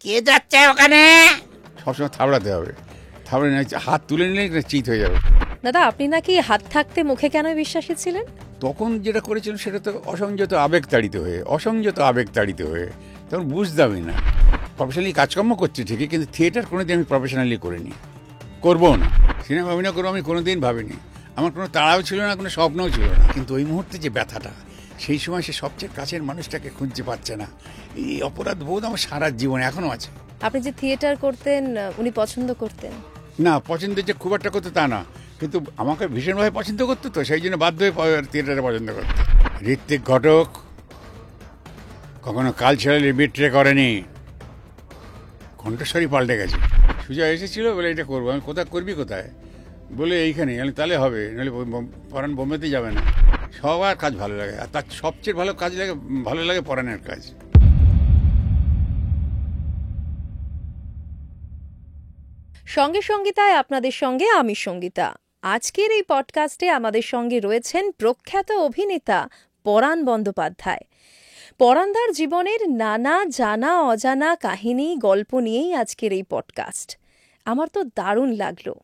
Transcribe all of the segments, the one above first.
কে যাচ্ছে ওখানে? সবসময় থাবড়াতে হবে, থাবড়ে না হাত তুলে নিলে চিত হয়ে যাবে। দাদা, আপনি নাকি হাত থাকতে মুখে কেন বিশ্বাসী ছিলেন? তখন যেটা করেছিলাম সেটা তো অসংযত আবেগ তাড়িত হয়ে তখন বুঝতামই না। প্রফেশনালি কাজকর্ম করছি ঠিকই, কিন্তু থিয়েটার কোনোদিন আমি প্রফেশনালি করিনি, করবো না। সিনেমা অভিনয় করবো আমি কোনোদিন ভাবিনি, আমার কোনো তাড়াও ছিল না, কোনো স্বপ্নও ছিল না। কিন্তু ওই মুহূর্তে যে ব্যথাটা, সেই সময় সে সবচেয়ে কাছের মানুষটাকে খুঁজতে পারছে না, এই অপরাধ বোধ আমার সারা জীবনে এখনও আছে। আপনি যে থিয়েটার করতেন, উনি পছন্দ করতেন? না, পছন্দ যে খুব একটা করতো তা না, কিন্তু আমাকে ভীষণভাবে পছন্দ করতো, তো সেই জন্য বাধ্য হয়ে থিয়েটারে পছন্দ করতো। ঋত্বিক ঘটক কখনো কালচারালি বিট্রে করেনি, কণ্ঠস্বরই পাল্টে গেছে। সুজয় এসেছিল বলে এটা করবো, আমি কোথায় করবি কোথায় বলে এইখানে, আমি তাহলে হবে, নাহলে পরাণ বোম্বেতে যাবে না। সবার কাজ ভালো লাগে, আর তার সবচেয়ে ভালো লাগে পরাণের কাজ। সঙ্গে সঙ্গীতায় আপনাদের সঙ্গে আমি সঙ্গীতা। আজকের এই পডকাস্টে আমাদের সঙ্গে রয়েছেন প্রখ্যাত অভিনেতা পরাণ বন্দ্যোপাধ্যায়। পরাণদার জীবনের নানা জানা অজানা কাহিনী গল্প নিয়েই আজকের এই পডকাস্ট। আমার তো দারুণ লাগলো।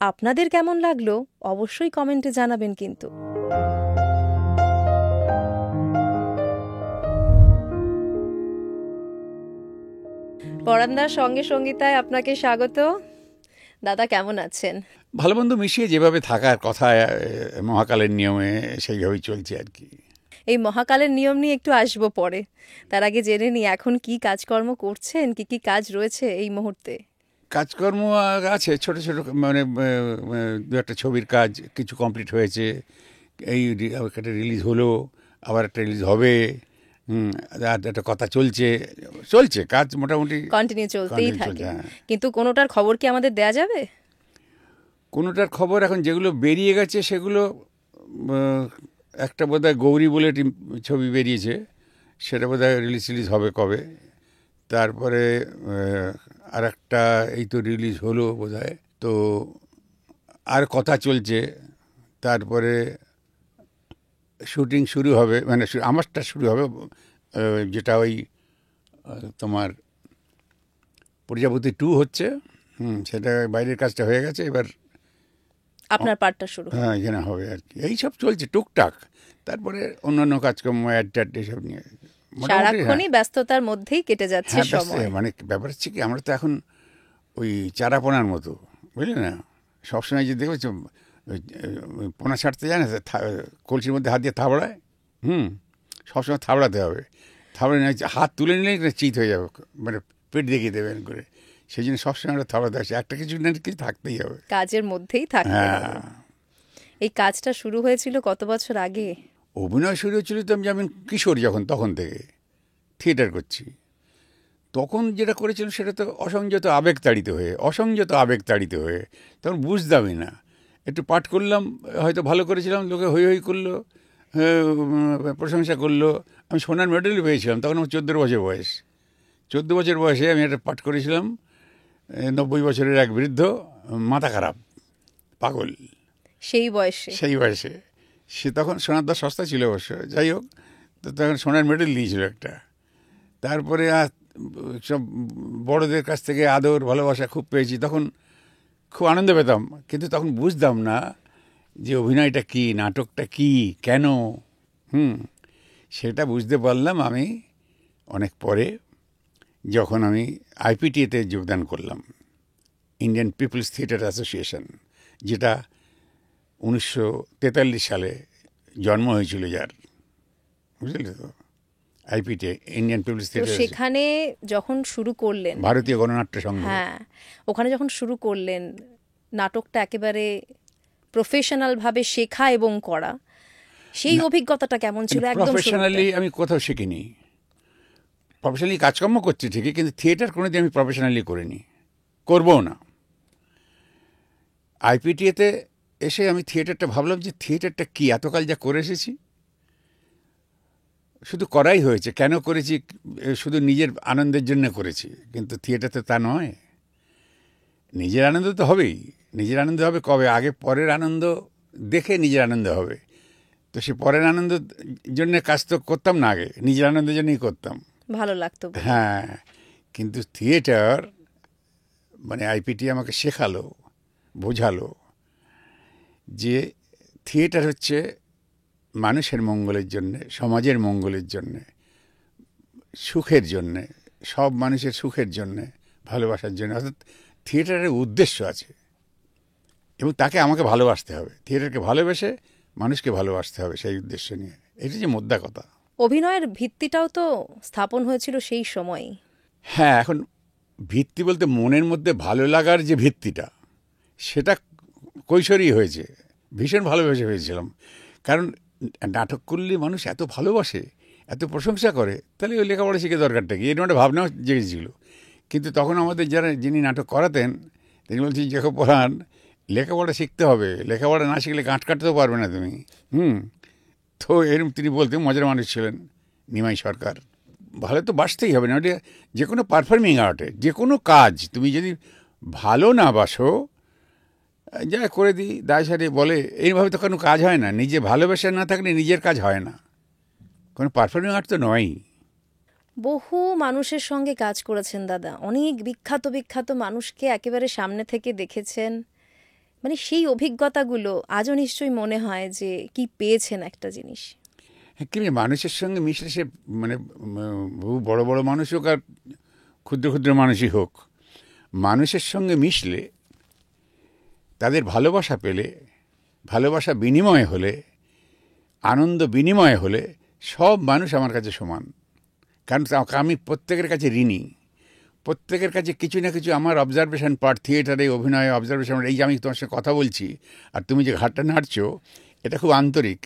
আপনাদের কেমন লাগলো অবশ্যই কমেন্টে জানাবেন। কিন্তু পরাণদার সঙ্গে সঙ্গীতায় আপনাকে স্বাগত। দাদা, কেমন আছেন? ভালো মন্দ মিশিয়ে যেভাবে থাকার কথা মহাকালের নিয়মে সেইভাবেই চলছে আর কি। এই মহাকালের নিয়ম নিয়ে একটু আসবো পরে, তার আগে জেনে নিই এখন কি কাজকর্ম করছেন, কি কি কাজ রয়েছে এই মুহূর্তে? কাজকর্ম আছে ছোট ছোট, মানে দু একটা ছবির কাজ কিছু কমপ্লিট হয়েছে, এই একটা রিলিজ হলো, আবার একটা রিলিজ হবে, আর একটা কথা চলছে কাজ মোটামুটি কন্টিনিউ চলতেই থাকে। কিন্তু কোনোটার খবর কি আমাদের দেয়া যাবে? কোনোটার খবর এখন যেগুলো বেরিয়ে গেছে সেগুলো, একটা বোধহয় গৌরী বলে ছবি বেরিয়েছে, সেটা বোধহয় রিলিজ হবে কবে। তারপরে আর একটা এই তো রিলিজ হলো বোধহয়, তো আর কথা চলছে। তারপরে শুটিং শুরু হবে, মানে আমারটা শুরু হবে, যেটা ওই তোমার প্রজাপতি 2 হচ্ছে, সেটা বাইরের কাজটা হয়ে গেছে, এবার আপনার পার্টটা শুরু। হ্যাঁ, এখানে হবে আর কি। এই সব চলছে টুকটাক, তারপরে অন্যান্য কাজকর্ম অ্যাড এসব নিয়ে সারাক্ষণই ব্যস্ততার মধ্যেই কেটে যাচ্ছে সময়। মানে ব্যাপার হচ্ছে কি, আমরা তো এখন ওই চারাপোনার মতো, বুঝলি না, সবসময় যে দেখেছ পোনা ছাড়তে যায় না, কলসির মধ্যে হাত দিয়ে থাবড়ায়, সবসময় থাবড়াতে হবে, থাবড়ে না হাত তুলে নিলেই চিত হয়ে যাবে, মানে পেট দেখিয়ে দেবেন করে। সেই জন্য সবসময় আমরা থাবড়াতে আসছি, একটা কিছু না কিছু থাকতেই হবে, কাজের মধ্যেই থাকতে হবে। এই কাজটা শুরু হয়েছিল কত বছর আগে? অভিনয় শুরু হয়েছিল তো আমি যেমন কিশোর, তখন থেকে থিয়েটার করছি। তখন যেটা করেছিলাম সেটা তো অসংযত আবেগ তাড়িত হয়ে তখন বুঝতামই না। একটু পাঠ করলাম, হয়তো ভালো করেছিলাম, লোকে হই হই করলো, প্রশংসা করলো, আমি সোনার মেডেলই পেয়েছিলাম। তখন আমার 14 বছর বয়স। 14 বছর বয়সে আমি একটা পাঠ করেছিলাম, 90 বছরের এক বৃদ্ধ, মাথা খারাপ, পাগল, সেই বয়সে। সে তখন সোনার দা সস্তা ছিল অবশ্য, যাই হোক, তো তখন সোনার মেডেল দিয়েছিল একটা। তারপরে সব বড়দের কাছ থেকে আদর ভালোবাসা খুব পেয়েছি, তখন খুব আনন্দ পেতাম। কিন্তু তখন বুঝতাম না যে অভিনয়টা কি, নাটকটা কি, কেন। সেটা বুঝতে পারলাম আমি অনেক পরে, যখন আমি আইপিটিএতে যোগদান করলাম, ইন্ডিয়ান পিপলস থিয়েটার অ্যাসোসিয়েশন, যেটা 1943 সালে জন্ম হয়েছিল যার, বুঝলি তো, আইপিটিএ, ইন্ডিয়ান পিপলস থিয়েটার। সেখানে যখন শুরু করলেন, ভারতীয় গণনাট্য সংঘ, হ্যাঁ, ওখানে যখন শুরু করলেন নাটকটা একেবারে প্রফেশনাল ভাবে শেখা এবং করা, সেই অভিজ্ঞতাটা কেমন ছিল? একদম প্রফেশনালি আমি কোথাও শিখিনি, প্রফেশনালি কাজকর্ম করছি ঠিকই, কিন্তু থিয়েটার কোনোদিন আমি প্রফেশনালি করিনি, করবো না। আইপিটিএতে এসে আমি থিয়েটারটা ভাবলাম যে থিয়েটারটা কি, এতকাল যা করে এসেছি শুধু করাই হয়েছে, কেন করেছি, শুধু নিজের আনন্দের জন্য করেছি, কিন্তু থিয়েটার তো তা নয়। নিজের আনন্দ তো হবেই, নিজের আনন্দ হবে কবে, আগে পরের আনন্দ দেখে নিজের আনন্দ হবে। তো সে পরের আনন্দের জন্য কাজ তো করতাম না, আগে নিজের আনন্দের জন্যই করতাম, ভালো লাগতো। হ্যাঁ, কিন্তু থিয়েটার মানে আইপিটি আমাকে শেখালো, বোঝালো যে থিয়েটার হচ্ছে মানুষের মঙ্গলের জন্যে, সমাজের মঙ্গলের জন্যে, সুখের জন্যে, সব মানুষের সুখের জন্যে, ভালোবাসার জন্য। অর্থাৎ থিয়েটারের উদ্দেশ্য আছে এবং তাকে আমাকে ভালোবাসতে হবে, থিয়েটারকে ভালোবেসে মানুষকে ভালোবাসতে হবে সেই উদ্দেশ্য নিয়ে। এটা যে মোদ্দা কথা। অভিনয়ের ভিত্তিটাও তো স্থাপন হয়েছিল সেই সময়ই। হ্যাঁ, এখন ভিত্তি বলতে মনের মধ্যে ভালো লাগার যে ভিত্তিটা, সেটা কৈশোরেই হয়েছে। ভীষণ ভালোবেসে হয়েছিলাম, কারণ নাটক করলে মানুষ এত ভালোবাসে, এত প্রশংসা করে, তাহলে ওই লেখাপড়া শিখে দরকারটা কি, এরকম একটা ভাবনাও জেগেছিল। কিন্তু তখন আমাদের যারা যিনি নাটক করাতেন তিনি বলছেন যে পড়ান, লেখাপড়া শিখতে হবে, লেখাপড়া না শিখলে গাঁট কাটতেও পারবে না তুমি। তো এরকম তিনি বলতেন, মজার মানুষ ছিলেন নিমাই সরকার। ভালো তো বাসতেই হবে, না ওটা যে কোনো পারফর্মিং আর্টে, যে কোনো কাজ তুমি যদি ভালো না বাসো, যা করে দিই দায় সারিয়ে বলে, এইভাবে তো কোনো কাজ হয় না। নিজে ভালোবাসা না থাকলে নিজের কাজ হয় না, কোনো পারফর্মিং আর্ট তো নয়ই। বহু মানুষের সঙ্গে কাজ করেছেন দাদা, অনেক বিখ্যাত বিখ্যাত মানুষকে একেবারে সামনে থেকে দেখেছেন। মানে সেই অভিজ্ঞতাগুলো আজও নিশ্চয়ই মনে হয় যে কি পেয়েছেন একটা জিনিস। হ্যাঁ, কিন্তু মানুষের সঙ্গে মিশলে সে মানে বহু বড় বড় মানুষ হোক আর ক্ষুদ্র ক্ষুদ্র মানুষই হোক, মানুষের সঙ্গে মিশলে, তাদের ভালোবাসা পেলে, ভালোবাসা বিনিময় হলে, আনন্দ বিনিময় হলে সব মানুষ আমার কাছে সমান। কারণ আমি প্রত্যেকের কাছে ঋণী, প্রত্যেকের কাছে কিছু না কিছু আমার অবজারভেশন পার্ট, থিয়েটারে অভিনয়ে অবজারভেশন। এই যে আমি তোমার সঙ্গে কথা বলছি আর তুমি যে ঘাটটা নাড়ছো, এটা খুব আন্তরিক।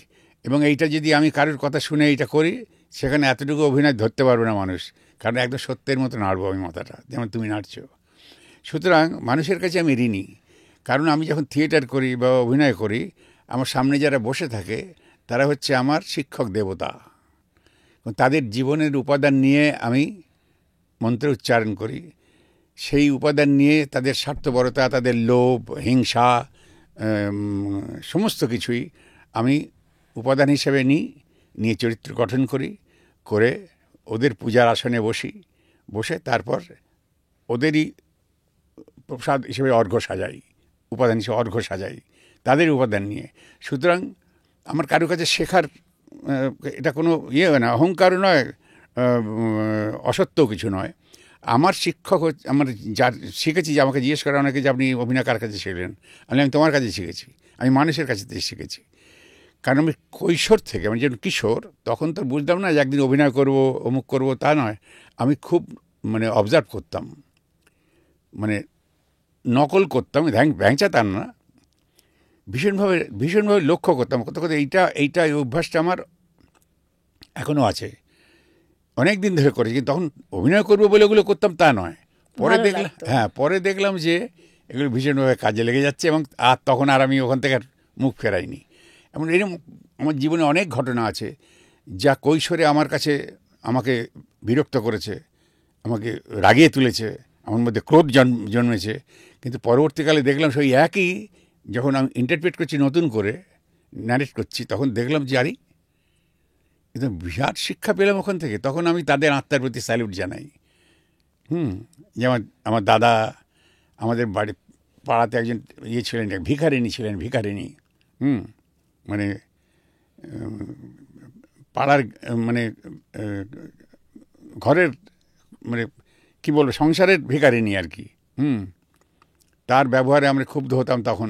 এবং এইটা যদি আমি কারোর কথা শুনে এইটা করি, সেখানে এতটুকু অভিনয় ধরতে পারবে না মানুষ, কারণ একদম সত্যের মতো নাড়বো আমি মাথাটা, যেমন তুমি নাড়ছো। সুতরাং মানুষের কাছে আমি ঋণী, কারণ আমি যখন থিয়েটার করি বা অভিনয় করি, আমার সামনে যারা বসে থাকে তারা হচ্ছে আমার শিক্ষক দেবতা। তাদের জীবনের উপাদান নিয়ে আমি মন্ত্র উচ্চারণ করি, সেই উপাদান নিয়ে তাদের স্বার্থপরতা, তাদের লোভ, হিংসা, সমস্ত কিছুই আমি উপাদান হিসেবে নিয়ে চরিত্র গঠন করি, করে ওদের পূজার আসনে বসে তারপর ওদেরই প্রসাদ হিসেবে অর্ঘ্য সাজাই, উপাদান হিসেবে অর্ঘ্য সাজাই তাদের উপাদান নিয়ে। সুতরাং আমার কারো কাছে শেখার এটা কোনো ইয়ে না, অহংকারও নয়, অসত্যও কিছু নয়। আমার শিক্ষক আমার যার শিখেছি, যে আমাকে জিজ্ঞেস করা অনেকে যে আপনি অভিনয় কার কাছে শিখলেন, আমি তোমার কাছে শিখেছি, আমি মানুষের কাছে শিখেছি। কারণ আমি কৈশোর থেকে, আমি যখন কিশোর, তখন তো বুঝতাম না যে একদিন অভিনয় করব, অমুক করব, তা নয়। আমি খুব মানে অবজার্ভ করতাম, মানে নকল করতাম, ভ্যাংচাতাম না, ভীষণভাবে লক্ষ্য করতাম। কত এইটা এই অভ্যাসটা আমার এখনও আছে, অনেক দিন ধরে করেছি। কিন্তু তখন অভিনয় করবো বলে ওগুলো করতাম তা নয়। পরে দেখলাম যে এগুলো ভীষণভাবে কাজে লেগে যাচ্ছে, এবং তখন আমি ওখান থেকে মুখ ফেরাইনি। এরকম আমার জীবনে অনেক ঘটনা আছে যা কৈশোরে আমাকে বিরক্ত করেছে, আমাকে রাগিয়ে তুলেছে, আমার মধ্যে ক্রোধ জন্মেছে। কিন্তু পরবর্তীকালে দেখলাম সেই একই, যখন আমি ইন্টারপ্রেট করছি, নতুন করে ন্যারেট করছি, তখন দেখলাম যে আরে কিন্তু বিরাট শিক্ষা পেলাম ওখান থেকে। তখন আমি তাদের আত্মার প্রতি স্যালুট জানাই। যেমন আমার দাদা, আমাদের পাড়াতে একজন ছিলেন, ভিখারিনী। মানে পাড়ার মানে ঘরের মানে কি বলবো, সংসারের ভিখারিনী আর কি। তার ব্যবহারে আমরা ক্ষুব্ধ হতাম তখন,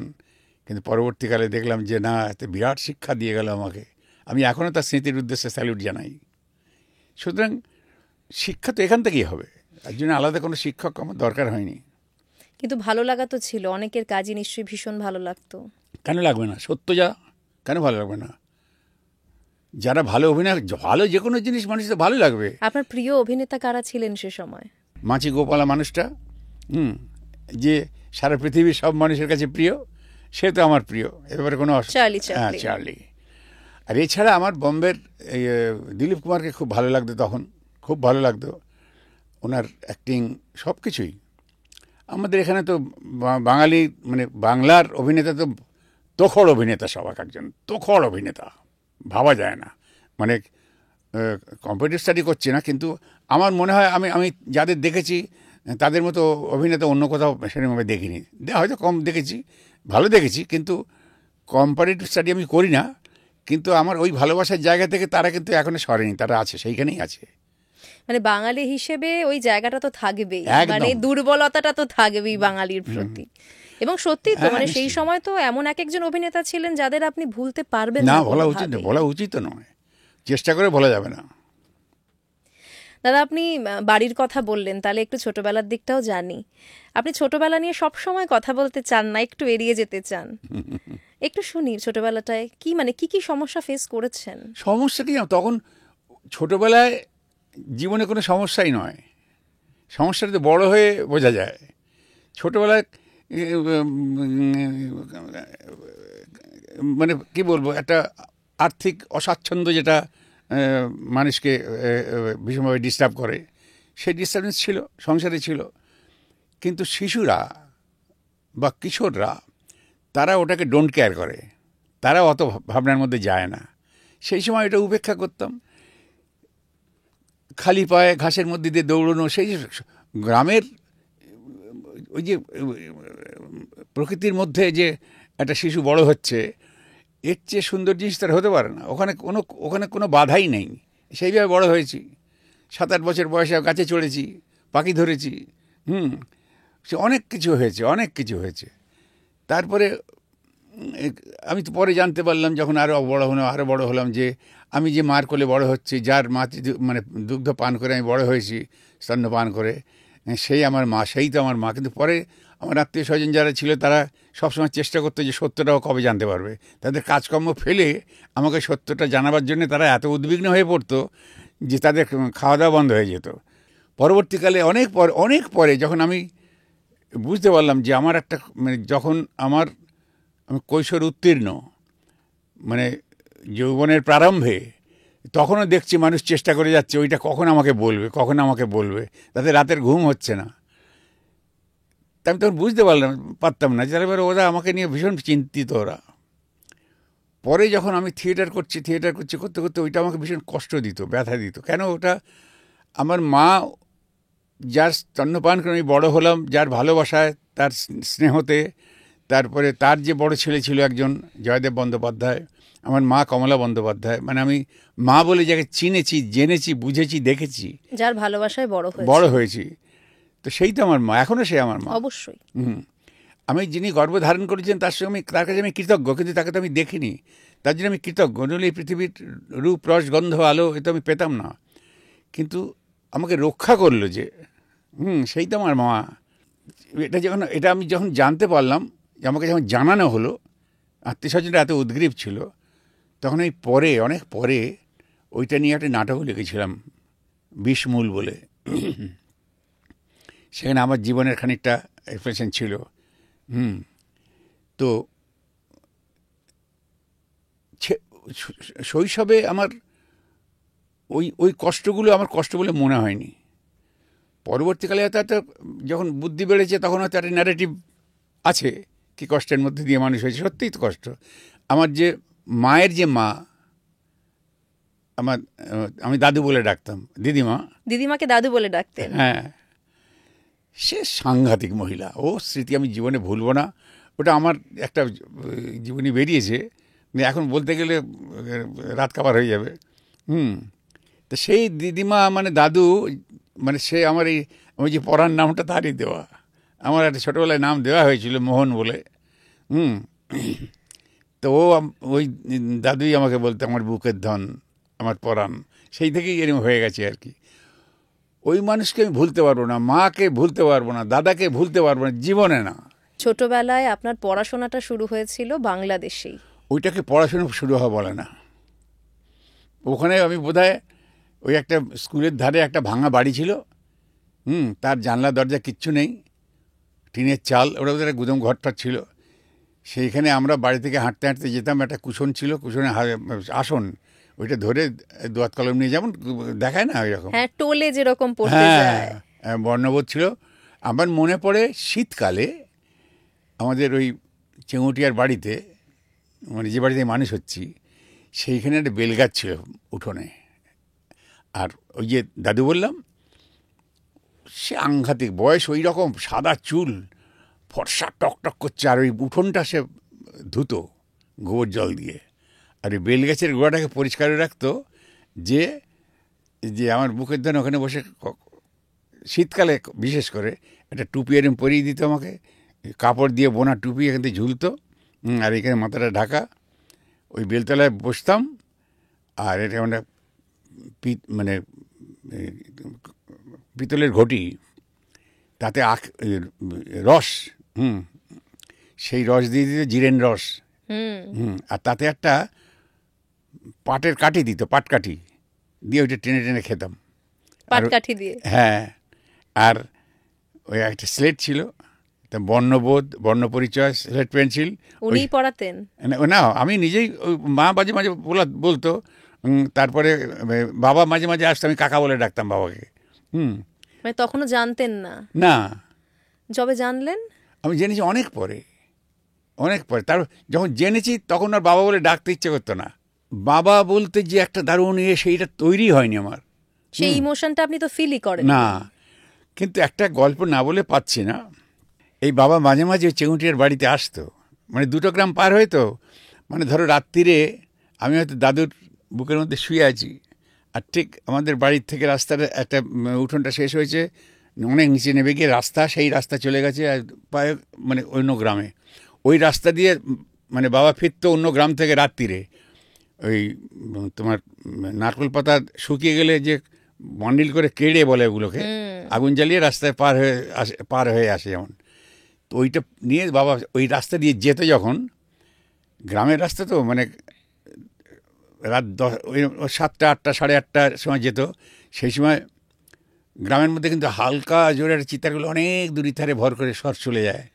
কিন্তু পরবর্তীকালে দেখলাম যে না, এতে বিরাট শিক্ষা দিয়ে গেল আমাকে। আমি এখনও তার স্মৃতির উদ্দেশ্যে স্যালুট জানাই। সুতরাং শিক্ষা তো এখান থেকেই হবে, তার জন্য আলাদা কোনো শিক্ষক আমার দরকার হয়নি। কিন্তু ভালো লাগা তো ছিল, অনেকের কাজই নিশ্চয়ই ভীষণ ভালো লাগতো। কেন লাগবে না? সত্য যা, কেন ভালো লাগবে না? যারা ভালো অভিনয়, ভালো যে কোনো জিনিস মানুষের তো ভালো লাগবে। আপনার প্রিয় অভিনেতা কারা ছিলেন সে সময়? মাছি গোপালা মানুষটা, যে সারা পৃথিবীর সব মানুষের কাছে প্রিয়, সে তো আমার প্রিয়। এবারে কোনো চার্লি। আর এছাড়া আমার বম্বের দিলীপ কুমারকে খুব ভালো লাগতো তখন, খুব ভালো লাগতো ওনার অ্যাক্টিং, সব কিছুই। আমাদের এখানে তো বাঙালি মানে বাংলার অভিনেতা তো তোখড় অভিনেতা, সব এক একজন তোখড় অভিনেতা, ভাবা যায় না। মানে কম্পিটিটিভ স্টাডি করছি না, কিন্তু আমার মনে হয় আমি আমি যাদের দেখেছি তাদের মতো অভিনেতা অন্য কোথাও সেরকমভাবে দেখিনি। হয়তো কম দেখেছি, ভালো দেখেছি, কিন্তু কম্পারেটিভ স্টাডি আমি করি না। কিন্তু আমার ওই ভালোবাসার জায়গা থেকে তারা কিন্তু এখনো সরেনি, তারা আছে, সেইখানেই আছে। মানে বাঙালি হিসেবে ওই জায়গাটা তো থাকবেই, একদম। মানে দুর্বলতাটা তো থাকবেই বাঙালির প্রতি। এবং সত্যি তো, হ্যাঁ, মানে সেই নিশ্চয়ই। সময় তো এমন এক একজন অভিনেতা ছিলেন যাদের আপনি ভুলতে পারবেন না, না বলা উচিত না, কোনোভাবেই। বলা উচিত নয়, চেষ্টা করে বলা যাবে না। দাদা, আপনি বাড়ির কথা বললেন, তাহলে একটু ছোটবেলার দিকটাও জানি। আপনি ছোটবেলা নিয়ে সব সময় কথা বলতে চান না, একটু এড়িয়ে যেতে চান। একটু শুনি ছোটবেলাটায় কি, মানে কি কি সমস্যা ফেস করেছেন? সমস্যা কি জানো, তখন ছোটবেলায় জীবনে কোনো সমস্যাই নয়, সমস্যাটা তো বড় হয়ে বোঝা যায়। ছোটবেলায় মানে কি বলবো, একটা আর্থিক অস্বাচ্ছন্দ্য যেটা মানুষকে ভীষণভাবে ডিস্টার্ব করে, সেই ডিস্টার্বেন্স ছিল, সংসারে ছিল। কিন্তু শিশুরা বা কিশোররা তারা ওটাকে ডোন্ট কেয়ার করে, তারা অত ভাবনার মধ্যে যায় না। সেই সময় এটা উপেক্ষা করতাম। খালি পায়ে ঘাসের মধ্যে দিয়ে দৌড়ানো, সেই যে গ্রামের ওই যে প্রকৃতির মধ্যে যে একটা শিশু বড় হচ্ছে, এর চেয়ে সুন্দর জিনিস তার হতে পারে না। ওখানে কোনো বাধাই নেই, সেইভাবে বড় হয়েছি। 7-8 বছর বয়সে গাছে চড়েছি, পাখি ধরেছি, সে অনেক কিছু হয়েছে, অনেক কিছু হয়েছে। তারপরে আমি তো পরে জানতে পারলাম, যখন আরও বড় হলাম, যে আমি যে মার কোলে বড় হচ্ছি, যার মানে দুগ্ধ পান করে আমি বড় হয়েছি, স্তন্য পান করে, সেই আমার মা, সেই তো আমার মা। কিন্তু পরে আমার আত্মীয় স্বজন যারা ছিল, তারা সবসময় চেষ্টা করতো যে সত্যটাও কবে জানতে পারবে। তাদের কাজকর্ম ফেলে আমাকে সত্যটা জানাবার জন্য তারা এত উদ্বিগ্ন হয়ে পড়তো যে তাদের খাওয়া দাওয়া বন্ধ হয়ে যেত। পরবর্তীকালে অনেক পরে যখন আমি বুঝতে পারলাম যে আমার একটা, মানে যখন আমি কৈশোর উত্তীর্ণ, মানে যৌবনের প্রারম্ভে, তখনও দেখছি মানুষ চেষ্টা করে যাচ্ছে ওইটা কখন আমাকে বলবে, তাতে রাতের ঘুম হচ্ছে না। তা আমি তখন বুঝতে পারতাম না, যারা এবার ওরা আমাকে নিয়ে ভীষণ চিন্তিত ওরা। পরে যখন আমি থিয়েটার করছি করতে করতে ওইটা আমাকে ভীষণ কষ্ট দিত, ব্যথা দিত। কেন? ওটা আমার মা, যার স্তন্যপান করে আমি বড় হলাম, যার ভালোবাসায়, তার স্নেহতে, তারপরে তার যে বড় ছেলে ছিল একজন জয়দেব বন্দ্যোপাধ্যায়, আমার মা কমলা বন্দ্যোপাধ্যায়, মানে আমি মা বলে যাকে চিনেছি, জেনেছি, বুঝেছি, দেখেছি, যার ভালোবাসায় বড় হয়েছি, তো সেই তো আমার মা, এখনো সে আমার মা। অবশ্যই। আমি যিনি গর্ভ ধারণ করেছেন তার কাছে আমি কৃতজ্ঞ, কিন্তু তাকে তো আমি দেখিনি, তার জন্য আমি কৃতজ্ঞ। নইলে এই পৃথিবীর রূপ, রস, গন্ধ, আলো এ তো আমি পেতাম না। কিন্তু আমাকে রক্ষা করলো যে, সেই তো আমার মা। এটা আমি যখন জানতে পারলাম, আমাকে যখন জানানো হলো, আত্মীয় স্বজনরা এত উদ্গ্রীব ছিল, তখন আমি অনেক পরে ওইটা নিয়ে একটা নাটকও লিখেছিলাম, বিষমূল বলে। সেখানে আমার জীবনের খানিকটা রিফ্লেকশন ছিল। তো শৈশবে আমার ওই কষ্টগুলো আমার কষ্ট বলে মনে হয়নি। পরবর্তীকালে হয়তো যখন বুদ্ধি বেড়েছে, তখন হয়তো একটা ন্যারেটিভ আছে, কি কষ্টের মধ্যে দিয়ে মানুষ হয়েছে। সত্যিই তো কষ্ট। আমার যে মায়ের যে মা, আমি দাদু বলে ডাকতাম, দিদিমাকে দাদু বলে ডাকতেন। হ্যাঁ, সে সাংঘাতিক মহিলা। ও স্মৃতি আমি জীবনে ভুলব না। ওটা আমার একটা জীবনী বেরিয়েছে, এখন বলতে গেলে রাত কাবার হয়ে যাবে। তো সেই দিদিমা মানে দাদু, মানে সে আমার ওই যে পড়ার নামটা তারই দেওয়া। আমার একটা ছোটোবেলায় নাম দেওয়া হয়েছিল মোহন বলে। তো ওই দাদুই আমাকে বলতো আমার বুকের ধন, আমার পরাণ। সেই থেকেই এরকম হয়ে গেছে আর কি। ওই মানুষকে আমি ভুলতে পারবো না, মাকে ভুলতে পারবো না, দাদাকে ভুলতে পারবো না, জীবনে না। ছোটবেলায় আপনার পড়াশোনাটা শুরু হয়েছিল বাংলাদেশেই। ওইটাকে পড়াশোনা শুরু হওয়া বলে না। ওখানে আমি বোধহয় ওই একটা স্কুলের ধারে একটা ভাঙা বাড়ি ছিল, তার জানলা দরজা কিচ্ছু নেই, টিনের চাল, ওটা বোধহয় একটা গুদম ঘরটা ছিল। সেইখানে আমরা বাড়ি থেকে হাঁটতে হাঁটতে যেতাম, একটা কুশন ছিল, কুশনে আসন, ওইটা ধরে দোয়াত কলম নিয়ে, যেমন দেখায় না ওইরকম, হ্যাঁ, টোলে যেরকম পড়তে যায়, বর্ণবোধ ছিল। আমার মনে পড়ে শীতকালে আমাদের ওই চেঙ্গুটিয়ার বাড়িতে, মানে যে বাড়িতে মানুষ হচ্ছি, সেইখানে একটা বেলগাছ ছিল উঠোনে। আর ওই যে দাদু বললাম, সে আঙ্ঘাতিক বয়স, ওই রকম সাদা চুল, ফর্সা টকটক করছে, আর ওই উঠোনটা সে ধুতো গোবর জল দিয়ে, আর ওই বেলগাছের গোড়াটাকে পরিষ্কার রাখতো, যে যে আমার বুকের ধান ওখানে বসে শীতকালে বিশেষ করে একটা টুপি এরম পরিয়ে দিত আমাকে, কাপড় দিয়ে বোনা টুপি এখান থেকে ঝুলতো, আর এখানে মাথাটা ঢাকা। ওই বেলতলায় বসতাম, আর এটা মানে মানে পিতলের ঘটি, তাতে রস, সেই রস দিয়ে দিত, জিরেন রস, আর তাতে একটা পাটের কাঠি দিত, পাটকাঠি দিয়ে ওইটা টেনে টেনে খেতাম। পাটকাঠি দিয়ে? হ্যাঁ। আর ওই একটা স্লেট ছিল, বর্ণবোধ, বর্ণপরিচয়, স্লেট পেন্সিল। উনিই পড়াতেন? না, আমি নিজেই, মা মাঝে মাঝে বলতো, তারপরে বাবা মাঝে মাঝে আসতো, আমি কাকা বলে ডাকতাম বাবাকে। মানে তখনও জানতেন না? না। যবে জানলেন? আমি জেনেছি অনেক পরে, অনেক পরে। তার যখন জেনেছি তখন আর বাবা বলে ডাকতে ইচ্ছে করতো না। বাবা বলতে যে একটা দারুণ সেইটা তৈরি হয়নি আমার। সেই ইমোশনটা আপনি তো ফিলই করেন না। কিন্তু একটা গল্প না বলে পাচ্ছি না। এই বাবা মাঝে মাঝে চেগুঁটিয়ার বাড়িতে আসতো, মানে 2 গ্রাম পার হয়তো, মানে ধরো রাত্রিরে আমি হয়তো দাদুর বুকের মধ্যে শুয়ে আছি, আর ঠিক আমাদের বাড়ির থেকে রাস্তার একটা উঠোনটা শেষ হয়েছে, অনেক নিচে নেমে গিয়ে রাস্তা, সেই রাস্তা চলে গেছে আর প্রায় মানে অন্য গ্রামে। ওই রাস্তা দিয়ে মানে বাবা ফিরতো অন্য গ্রাম থেকে রাত্রিরে, ওই তোমার নারকেল পাতা শুকিয়ে গেলে যে বন্ডিল করে কেড়ে বলে ওগুলোকে, আগুন জ্বালিয়ে রাস্তায় পার হয়ে আসে যেমন। তো ওইটা নিয়ে বাবা ওই রাস্তা দিয়ে যেত, যখন গ্রামের রাস্তা তো মানে রাত 7টা 8টা 8:30টার সময় যেত, সেই সময় গ্রামের মধ্যে কিন্তু হালকা জোরের চিতারগুলো অনেক দূর ধারে ভর করে সর চলে যায়।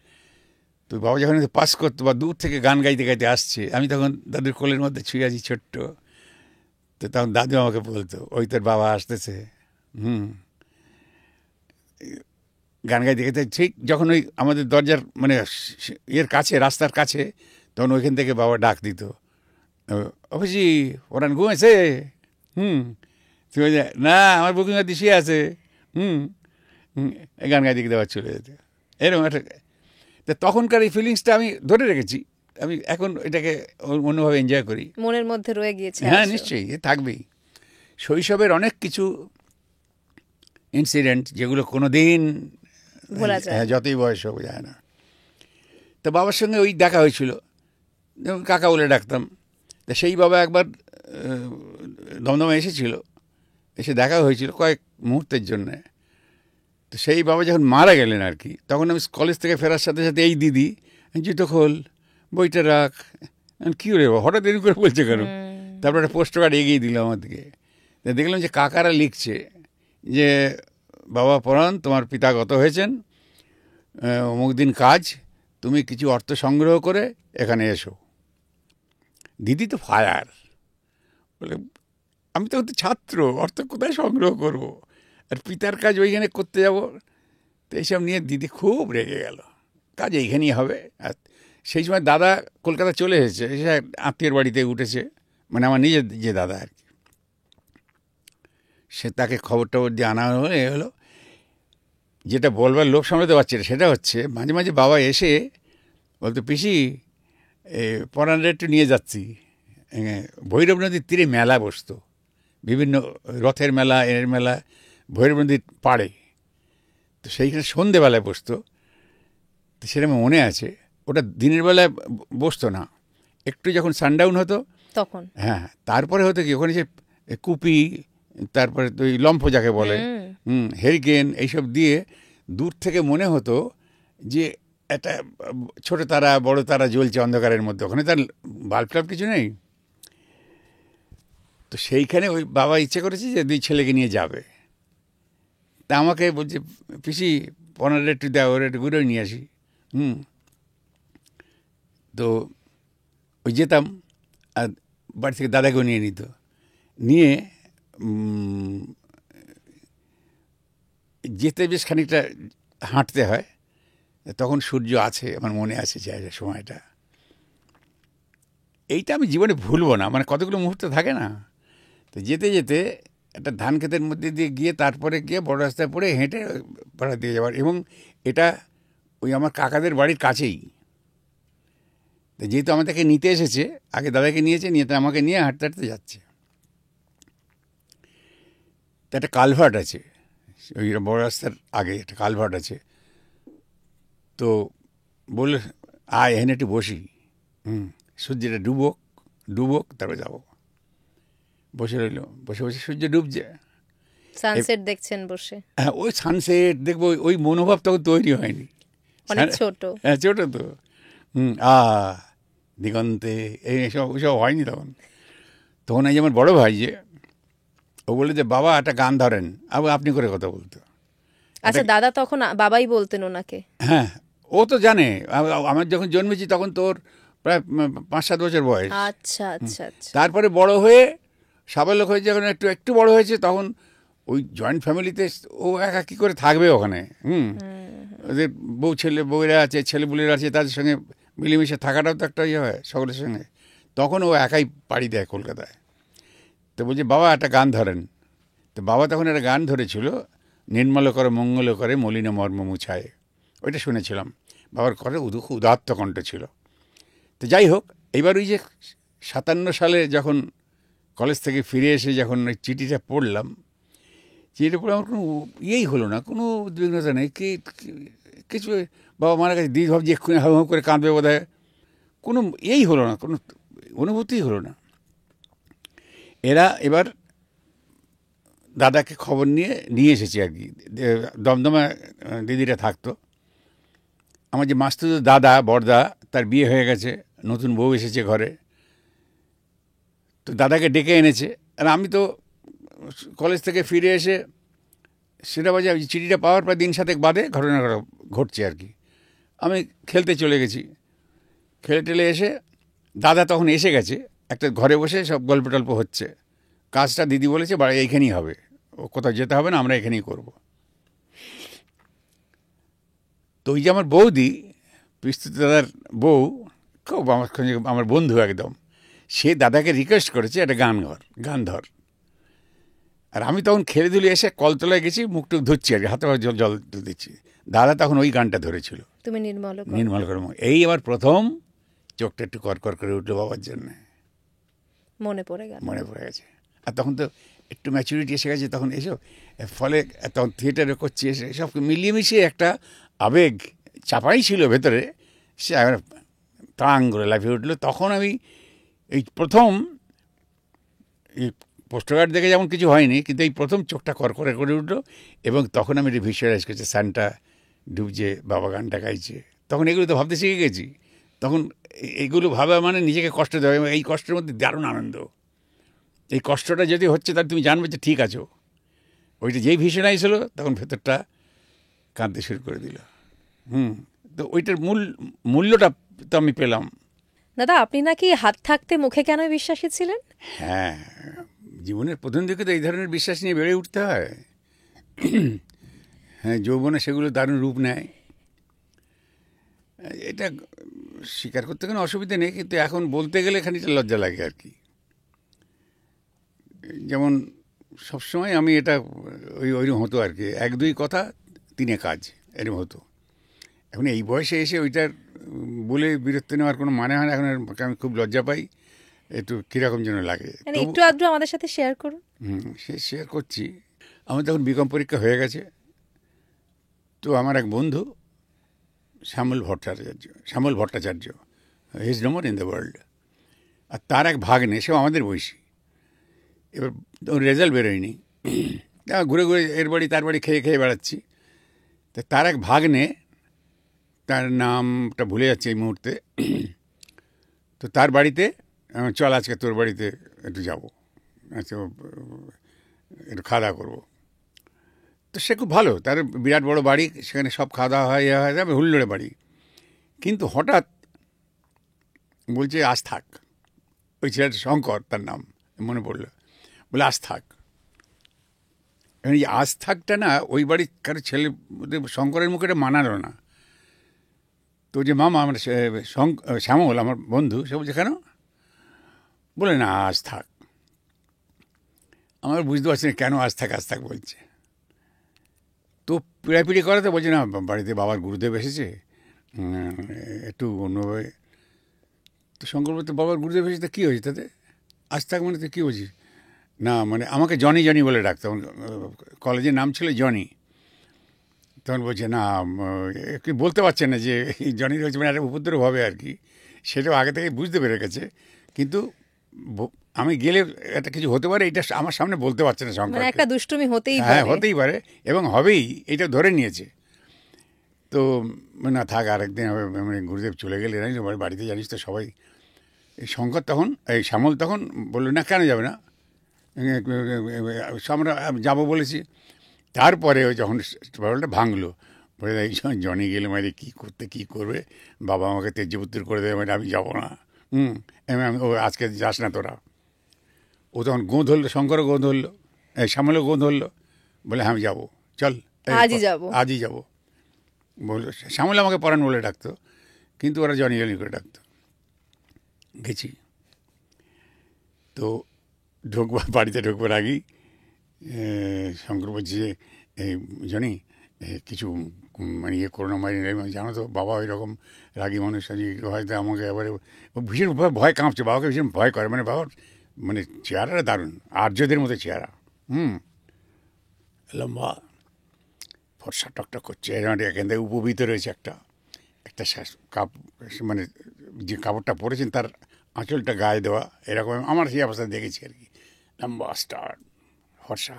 তো বাবা যখন পাস করতো বা দূর থেকে গান গাইতে গাইতে আসছে, আমি তখন দাদুর কোলের মধ্যে ছুঁয়ে আছি ছোট্ট, তো তখন দাদু আমাকে বলতো, ওই তোর বাবা আসতেছে। গান গাইতে গাইতে ঠিক যখন ওই আমাদের দরজার মানে ইয়ের কাছে, রাস্তার কাছে, তখন ওইখান থেকে বাবা ডাক দিত, অফিসি ওরান ঘুমেছে? তুমি না, আমার বুকিং শুয়ে আছে। গান গাইতে দেওয়া চলে যেত, এরকম একটা। তা তখনকার এই ফিলিংসটা আমি ধরে রেখেছি, আমি এখন এটাকে অন্যভাবে এনজয় করি, মনের মধ্যে রয়ে গিয়েছে। হ্যাঁ নিশ্চয়ই, এ থাকবেই। শৈশবের অনেক কিছু ইনসিডেন্ট যেগুলো কোনো দিন ভোলা যায়, যতই বয়স হোক যায় না। তো বাবার সঙ্গে ওই দেখা হয়েছিল, কাকা বলে ডাকতাম। তা সেই বাবা একবার দমদমে এসেছিল, এসে দেখা হয়েছিল কয়েক মুহূর্তের জন্যে। তো সেই বাবা যখন মারা গেলেন আর কি, তখন আমি কলেজ থেকে ফেরার সাথে সাথে, এই দিদি জুতো খোল, বইটা রাখ, কী রে হঠাৎ দেরি করে বলছে কেন? তারপর একটা পোস্ট কার্ড এগিয়ে দিল আমার দিকে, দেখলাম যে কাকারা লিখছে যে, বাবা পরাণ, তোমার পিতা গত হয়েছেন, অমুক দিন কাজ, তুমি কিছু অর্থ সংগ্রহ করে এখানে এসো। দিদি তো ফায়ার, বলে আমি তো ছাত্র, অর্থ কোথায় সংগ্রহ করব, আর পিতার কাজ ওইখানে করতে যাব? তো এইসব নিয়ে দিদি খুব রেগে গেল, কাজ এইখানেই হবে। আর সেই সময় দাদা কলকাতা চলে এসেছে, এসে আত্মীয়ের বাড়িতে উঠেছে, মানে আমার নিজের যে দাদা আর কি, সে তাকে খবর টবর দিয়ে আনা হলো। এ হলো যেটা বলবার লোভ সামলাতে পারছে না, সেটা হচ্ছে মাঝে মাঝে বাবা এসে বলতো, পিসি পরাণটা একটু নিয়ে যাচ্ছি। ভৈরব নদীর তীরে মেলা বসতো, বিভিন্ন রথের মেলা, এর মেলা, ভৈরব নদীর পাড়ে। তো সেইখানে সন্ধেবেলায় বসতো। তো সেটা মনে আছে, ওটা দিনের বেলায় বসতো না, একটু যখন সানডাউন হতো তখন। হ্যাঁ, তারপরে হতো কি, ওখানে যে কুপি, তারপরে তো ওই লম্ফ যাকে বলে, হেরিকেন, এইসব দিয়ে দূর থেকে মনে হতো যে একটা ছোট তারা বড় তারা জ্বলছে অন্ধকারের মধ্যে, ওখানে তার বাল্ব টাল্ব কিছু নেই। তো সেইখানে ওই বাবা ইচ্ছে করেছে যে 2 ছেলেকে নিয়ে যাবে। তা আমাকে বলছে, পিসি পনেরো একটু দেওয়া, ওরা একটু ঘুরে নিয়ে আসি। তো ওই যেতাম, আর বাড়ি থেকে দাদাকেও নিয়ে নিত, নিয়ে যেতে বেশ খানিকটা হাঁটতে হয়। তখন সূর্য আছে, আমার মনে আছে জায়গা সময়টা, এইটা আমি জীবনে ভুলবো না, মানে কতগুলো মুহূর্ত থাকে না। তো যেতে যেতে একটা ধান ক্ষেতের মধ্যে দিয়ে গিয়ে তারপরে গিয়ে বড় রাস্তায় পড়ে হেঁটে পাড়া দিয়ে যাওয়ার, এবং এটা ওই আমার কাকাদের বাড়ির কাছেই। তো যেহেতু আমাদেরকে নিতে এসেছে, আগে দাদাকে নিয়েছে, নিয়ে তো আমাকে নিয়ে হাঁটতে হাঁটতে যাচ্ছে। তো একটা কালভার্ট আছে, ওই বড় রাস্তার আগে একটা কালভার্ট আছে। তো বললে আয় এখানে একটু বসি, সূর্যটা ডুবুক তারপরে যাবো। বসে রইল, বসে বসে সূর্য ডুবছে, সানসেট দেখছেন বসে। হ্যাঁ ওই সানসেট দেখবো, ওই মনোভাব তখন তৈরি হয়নি, অনেক ছোট। হ্যাঁ ছোট তো। দিগন্তে এইসব ওইসব হয়নি তখন। তখন এই যেমন বড় ভাই যে, ও বলে যে বাবা একটা গান ধরেন, আবার আপনি করে কথা বলতো। আচ্ছা, দাদা তখন বাবাই বলতেন ওনাকে? হ্যাঁ, ও তো জানে, আমার যখন জন্মেছি তখন তোর প্রায় 5-7 বছর বয়স। আচ্ছা আচ্ছা আচ্ছা। তারপরে বড় হয়ে সাবালক হয়ে যখন একটু একটু বড় হয়েছে, তখন ওই জয়েন্ট ফ্যামিলিতে ও একা কী করে থাকবে ওখানে। ওদের বউয়েরা আছে, ছেলেপুলেরা আছে, তাদের সঙ্গে মিলেমিশে থাকাটাও তো একটা ইয়ে হয় সকলের সঙ্গে। তখন ও একাই পাড়ি দেয় কলকাতায়। তো বলছে বাবা একটা গান ধরেন। তো বাবা তখন একটা গান ধরেছিল, নির্মল করে মঙ্গল করে মলিন মর্ম মুছায়। ওইটা শুনেছিলাম, বাবার করে খুব উদাত্ত কণ্ঠ ছিল। তো যাই হোক, এইবার ওই যে 57 সালে যখন কলেজ থেকে ফিরে এসে যখন ওই চিঠিটা পড়লাম, চিঠিটা পড়ে আমার কোনো ইয়েই হলো না, কোনো উদ্বিগ্নতা নেই, কিছু। বাবা মারা কাছে দিদি ভাবছি এক্ষুনি হাউ হাউ করে কাঁদবে বোধ হয়, কোনো ইয়েই হলো না, কোনো অনুভূতিই হলো না। এরা এবার দাদাকে খবর নিয়ে এসেছি আর কি। দমদমা দিদিরা থাকতো। আমার যে মাস্তুতো দাদা বড়দা, তার বিয়ে হয়ে গেছে, নতুন বউ এসেছে ঘরে। তো দাদাকে ডেকে এনেছে, আর আমি তো কলেজ থেকে ফিরে এসে সেটা বাজে চিঠিটা পাওয়ার পর দিন 7 বাদে ঘটনা ঘটছে আর কি। আমি খেলতে চলে গেছি, খেলে টেলে এসে দাদা তখন এসে গেছে, একটা ঘরে বসে সব গল্প টল্প হচ্ছে। কাজটা দিদি বলেছে বাড়ি এইখানেই হবে, ও কোথাও যেতে হবে না, আমরা এখানেই করব। তো ওই যে আমার বৌদি, পিস্তুত দাদার বউ, খুব আমার বন্ধু একদম, সে দাদাকে রিকোয়েস্ট করেছে একটা গান ধর। আর আমি তখন খেলে ধুলে এসে কলতলায় গেছি, মুখটুক ধুচ্ছি আর কি, হাতে জল দিচ্ছি। দাদা তখন ওই গানটা ধরেছিল, তুমি নির্মল করে। এই আমার প্রথম চোখটা একটু করকর করে উঠলো বাবার জন্য, মনে পড়ে গেছে। আর তখন তো একটু ম্যাচুরিটি এসে গেছে তখন এসব, ফলে তখন থিয়েটারে করছি, এসে সব মিলিয়ে মিশিয়ে একটা আবেগ চাপাই ছিল ভেতরে, সে তাং করে লাফিয়ে উঠলো। তখন আমি এই প্রথম, এই পোস্টারকার্ড দেখে যেমন কিছু হয়নি, কিন্তু এই প্রথম চোখটা করকরে করে উঠলো। এবং তখন আমি এটা ভিজুয়ালাইজ করছি, সানটা ডুবছে, বাবা গানটা গাইছে। তখন এগুলো তো ভাবতে শিখে গেছি। তখন এগুলো ভাবা মানে নিজেকে কষ্ট দেওয়া, এবং এই কষ্টের মধ্যে দারুণ আনন্দ। এই কষ্টটা যদি হচ্ছে তাহলে তুমি জানবে যে ঠিক আছো। ওইটা যেই ভিজুয়ালাইজ হলো, তখন ভেতরটা কাঁদতে শুরু করে দিল। তো ওইটার মূল্যটা তো আমি পেলাম। দাদা, আপনি নাকি হাত থাকতে মুখে কেন বিশ্বাসী ছিলেন? হ্যাঁ, জীবনের প্রথম দিকে তো এই ধরনের বিশ্বাস নিয়ে বেড়ে উঠতে হয়। হ্যাঁ, যৌবনে সেগুলো দারুণ রূপ নেয়। এটা স্বীকার করতে কোনো অসুবিধা নেই, কিন্তু এখন বলতে গেলে খানিকটা লজ্জা লাগে আর কি। যেমন সবসময় আমি এটা ওইরকম হতো আর কি, 1-2 কথা 3 কাজ, এরকম হতো। এখন এই বয়সে এসে ওইটার বলে বিরক্তি নেওয়ার কোনো মানে হয় না। এখন আমি খুব লজ্জা পাই, একটু কীরকম যেন লাগে। একটু আধটু আমাদের সাথে শেয়ার করুন। সে শেয়ার করছি। আমার তখন বিকম পরীক্ষা হয়ে গেছে। তো আমার এক বন্ধু Shyamal Bhattacharya, he is no more in the world, আর তার এক ভাগ্নে, সেও আমাদের বয়সী। এবার ওর রেজাল্ট বেরোয়নি, ঘুরে ঘুরে এর বাড়ি তার বাড়ি খেয়ে খেয়ে বেড়াচ্ছি। তো তার এক ভাগ্নে, তার নামটা ভুলে যাচ্ছে এই মুহূর্তে, তো তার বাড়িতে চল আজকে তোর বাড়িতে একটু যাবো, আচ্ছা একটু খাওয়া দাওয়া করবো। তো সে খুব ভালো, তার বিরাট বড় বাড়ি, সেখানে সব খাওয়া দাওয়া হয়, যাবে হুল্লোড়ে বাড়ি। কিন্তু হঠাৎ বলছে আজ থাক। ওই ছেলেটা শঙ্কর, তার নাম মনে পড়লো, বলে আজ থাক। এই আজ থাকটা না ওই বাড়ির কারো ছেলে, শঙ্করের মুখে এটা মানালো না। তো যে মামা আমার শ্যামল আমার বন্ধু, সে বলছে কেন? বলে না আজ থাক। আমার বুঝতে পারছি না কেন আজ থাক বলছে। তো পিড়াপিড়ি করাতে বলছে না বাড়িতে বাবার গুরুদেব এসেছে, একটু অন্যভাবে। তো শঙ্কর বলতে বাবার গুরুদেব এসেছে, কী হয়েছে তাতে? আজ থাক মানে তো কী বলছিস? না মানে আমাকে জনি জনি বলে ডাকতাম, কলেজের নাম ছিল জনি। তখন বলছে না কি বলতে পারছে না যে জনি হচ্ছে মানে একটা উপদ্রব হবে আর কি, সেটাও আগে থেকে বুঝতে পেরে গেছে। কিন্তু আমি গেলে একটা কিছু হতে পারে, এটা আমার সামনে বলতে পারছে না শঙ্কর। মানে একটা দুষ্টুমি হতেই পারে। হ্যাঁ, হতেই পারে এবং হবেই, এটা ধরে নিয়েছে। তো না থাক, আরেকদিন হবে, মানে গুরুদেব চলে গেলে জানিস বাড়িতে, জানিস তো সবাই। এই শঙ্কর তখন, এই শ্যামল তখন বললো না কেন যাবে না, আমরা যাবো বলেছি। তারপরে ওই যখন ব্যাপারটা ভাঙলো, বলে এই জনি গেলে মানে কী করবে, বাবা আমাকে তেজপুত্র করে দেবে, মানে আমি যাবো না। ও আজকে যাস না তোরা। ও তখন গোঁ ধরলো, শঙ্করও গোঁ ধরলো, শ্যামলও গোঁ ধরলো, বলে হ্যাঁ আমি যাবো, চল আজই যাবো বললো। শ্যামল আমাকে পরাণ বলে ডাকতো, কিন্তু ওরা জনি জনি করে ডাকতো। গেছি তো বাড়িতে ঢুকবার আগেই শঙ্কর বলছি যে জনি কিছু মানে ইয়ে করোনা মারি, জানো তো বাবা ওই রকম রাগী মানুষ, হয়তো আমাকে এবারে ভীষণ ভয় কাঁপছে, বাবাকে ভীষণ ভয় করে, মানে বাবার মানে চেহারাটা দারুণ, আর্যদের মতো চেহারা, লম্বা ফর্সা টকটক করছে, এখান থেকে উপবীত রয়েছে একটা মানে যে কাপড়টা পরেছেন তার আঁচলটা গায়ে দেওয়া, এরকম আমার সেই অবস্থা দেখেছি আর কি। লম্বা স্টার, ফর্সা,